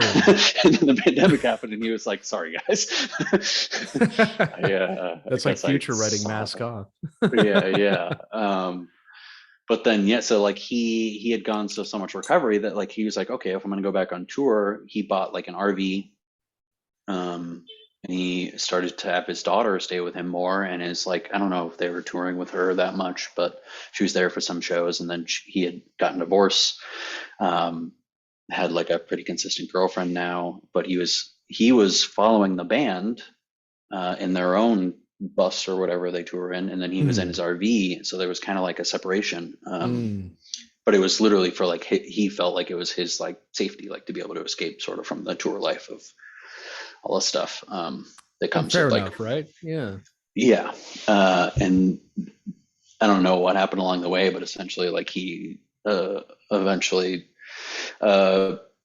And then the pandemic happened, and he was like, "Sorry, guys." That's like Future writing Mask Off. Yeah. But then, yeah, so like he had gone so much recovery that like he was like, okay, if I'm gonna go back on tour, he bought like an RV, and he started to have his daughter stay with him more. And is like, I don't know if they were touring with her that much, but she was there for some shows, and then he had gotten divorced. Had like a pretty consistent girlfriend now, but he was following the band in their own bus or whatever they tour in, and then he was in his RV, so there was kind of like a separation. But it was literally for like he felt like it was his like safety, like to be able to escape sort of from the tour life of all the stuff that comes fair with enough, like, right? Yeah. And I don't know what happened along the way, but essentially like he eventually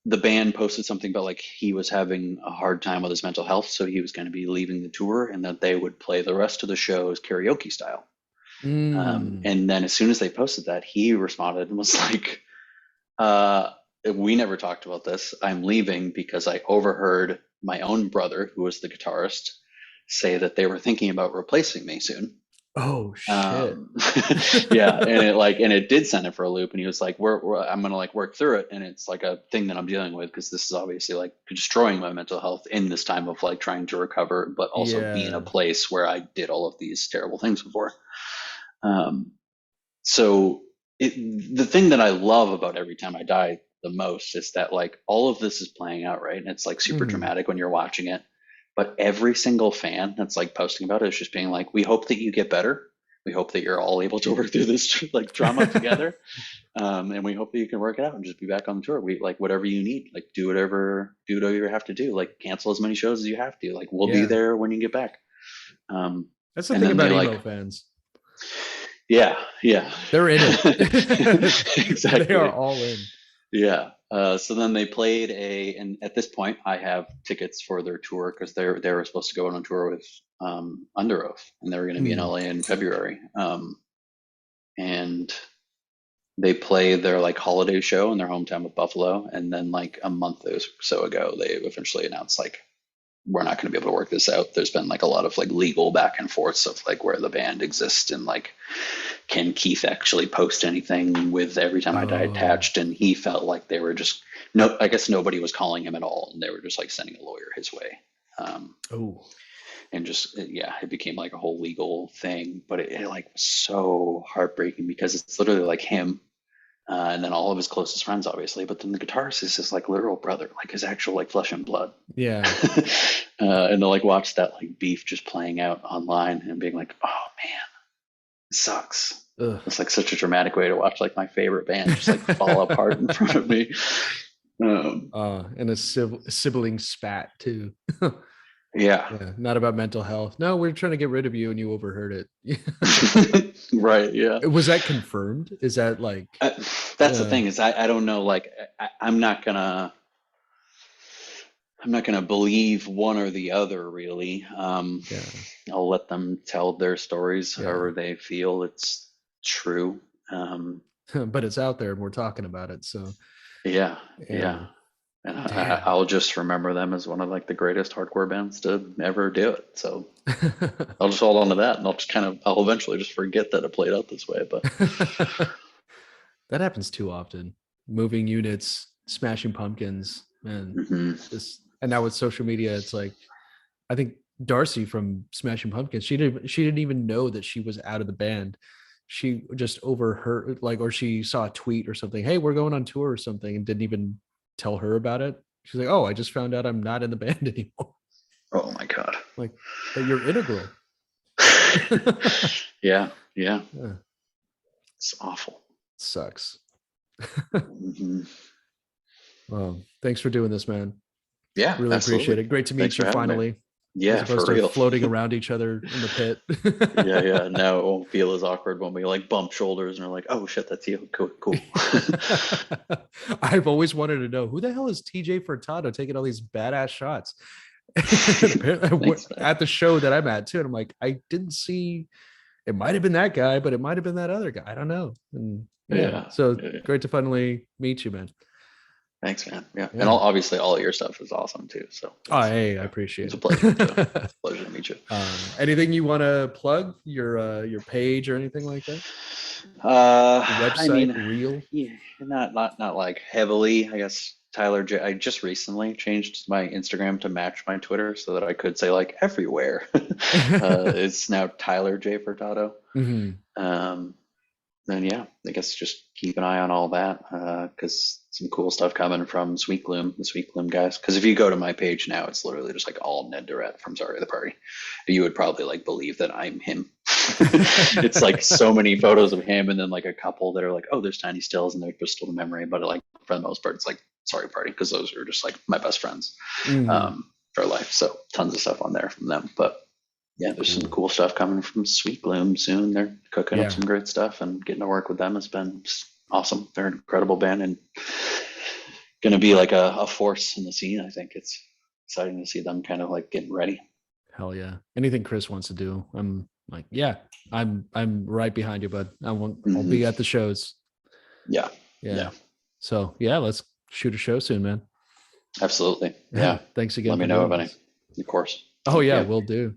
the band posted something about like he was having a hard time with his mental health, so he was going to be leaving the tour, and that they would play the rest of the shows karaoke style. And then as soon as they posted that, he responded and was like, we never talked about this. I'm leaving because I overheard my own brother, who was the guitarist, say that they were thinking about replacing me soon. Oh shit. Yeah, and it did send it for a loop, and he was like, I'm gonna like work through it, and it's like a thing that I'm dealing with, because this is obviously like destroying my mental health in this time of like trying to recover, but also be in a place where I did all of these terrible things before. So the thing that I love about Every Time I Die the most is that like all of this is playing out, right? And it's like super dramatic when you're watching it. But every single fan that's like posting about it is just being like, we hope that you get better. We hope that you're all able to work through this like drama together. And we hope that you can work it out and just be back on tour. We like whatever you need, like do whatever you have to do, like cancel as many shows as you have to. Like we'll be there when you get back. That's the thing about emo fans. Yeah. They're in it. Exactly. They are all in. Yeah. So then they played and at this point I have tickets for their tour, because they were supposed to go on tour with Under Oath, and they were going to be in LA in February. And they played their like holiday show in their hometown of Buffalo, and then like a month or so ago they eventually announced like, we're not going to be able to work this out. There's been like a lot of like legal back and forths of like where the band exists, and like, can Keith actually post anything with Every Time I Die attached? And he felt like they were just I guess nobody was calling him at all, and they were just like sending a lawyer his way. And just it became like a whole legal thing. But it like was so heartbreaking, because it's literally like him. And then all of his closest friends, obviously, but then the guitarist is his like literal brother, like his actual like flesh and blood. Yeah. And to like watch that like beef just playing out online and being like, oh man, it sucks. Ugh. It's like such a dramatic way to watch like my favorite band just like fall apart in front of me. And a sibling spat too. Yeah. Not about mental health. No, we're trying to get rid of you, and you overheard it. Right. Yeah. Was that confirmed? Is that like? That's the thing, is I don't know. Like I'm not gonna believe one or the other, really. I'll let them tell their stories however they feel it's true. But it's out there, and we're talking about it. So. Yeah. And I'll just remember them as one of like the greatest hardcore bands to ever do it. So I'll just hold on to that, and I'll eventually just forget that it played out this way. But that happens too often. Moving units, Smashing Pumpkins, and and now with social media, it's like, I think Darcy from Smashing Pumpkins, she didn't even know that she was out of the band. She just overheard, like, or she saw a tweet or something, hey, we're going on tour or something, and didn't even tell her about it. She's like, oh, I just found out I'm not in the band anymore. Oh my God. Like, but you're integral. Yeah. It's awful. It sucks. Well, thanks for doing this, man. Yeah, really appreciate it. Great to meet you finally. Yeah, as opposed for real. to floating around each other in the pit. Yeah. Now it won't feel as awkward when we like bump shoulders and we're like, oh shit, that's you. Cool. I've always wanted to know, who the hell is J Furtado taking all these badass shots? At the show that I'm at too, and I'm like, I didn't see. It might have been that guy, but it might have been that other guy. I don't know. And so great to finally meet you, man. Thanks, man. Yeah. Yeah. And obviously all of your stuff is awesome too. So Hey, I appreciate it's it. a pleasure. It's a pleasure to meet you. Anything you want to plug, your page or anything like that? I Website, mean, reel? yeah, not like heavily, I guess. Tyler J. I just recently changed my Instagram to match my Twitter so that I could say like everywhere. It's now Tyler J. Furtado. Mhm. Then yeah, I guess just keep an eye on all that because some cool stuff coming from Sweet Gloom, the Sweet Gloom guys. Because if you go to my page now, it's literally just like all Ned Durrett from Sorry the Party. You would probably like believe that I'm him. It's like so many photos of him, and then like a couple that are like, oh, there's tiny stills, and they're just still the memory. But like for the most part, it's like Sorry Party because those are just like my best friends Mhm. for life. So tons of stuff on there from them, but. Yeah, there's some cool stuff coming from Sweet Gloom soon. They're cooking up Yeah. some great stuff, and getting to work with them has been awesome. They're an incredible band and going to be like a force in the scene. I think it's exciting to see them kind of like getting ready. Hell yeah. Anything Chris wants to do, I'm like, yeah, I'm right behind you, bud. I'll be at the shows. Yeah. Yeah. So yeah, let's shoot a show soon, man. Absolutely. Yeah. Thanks again. Let me know of any, of course. Oh yeah, we'll do.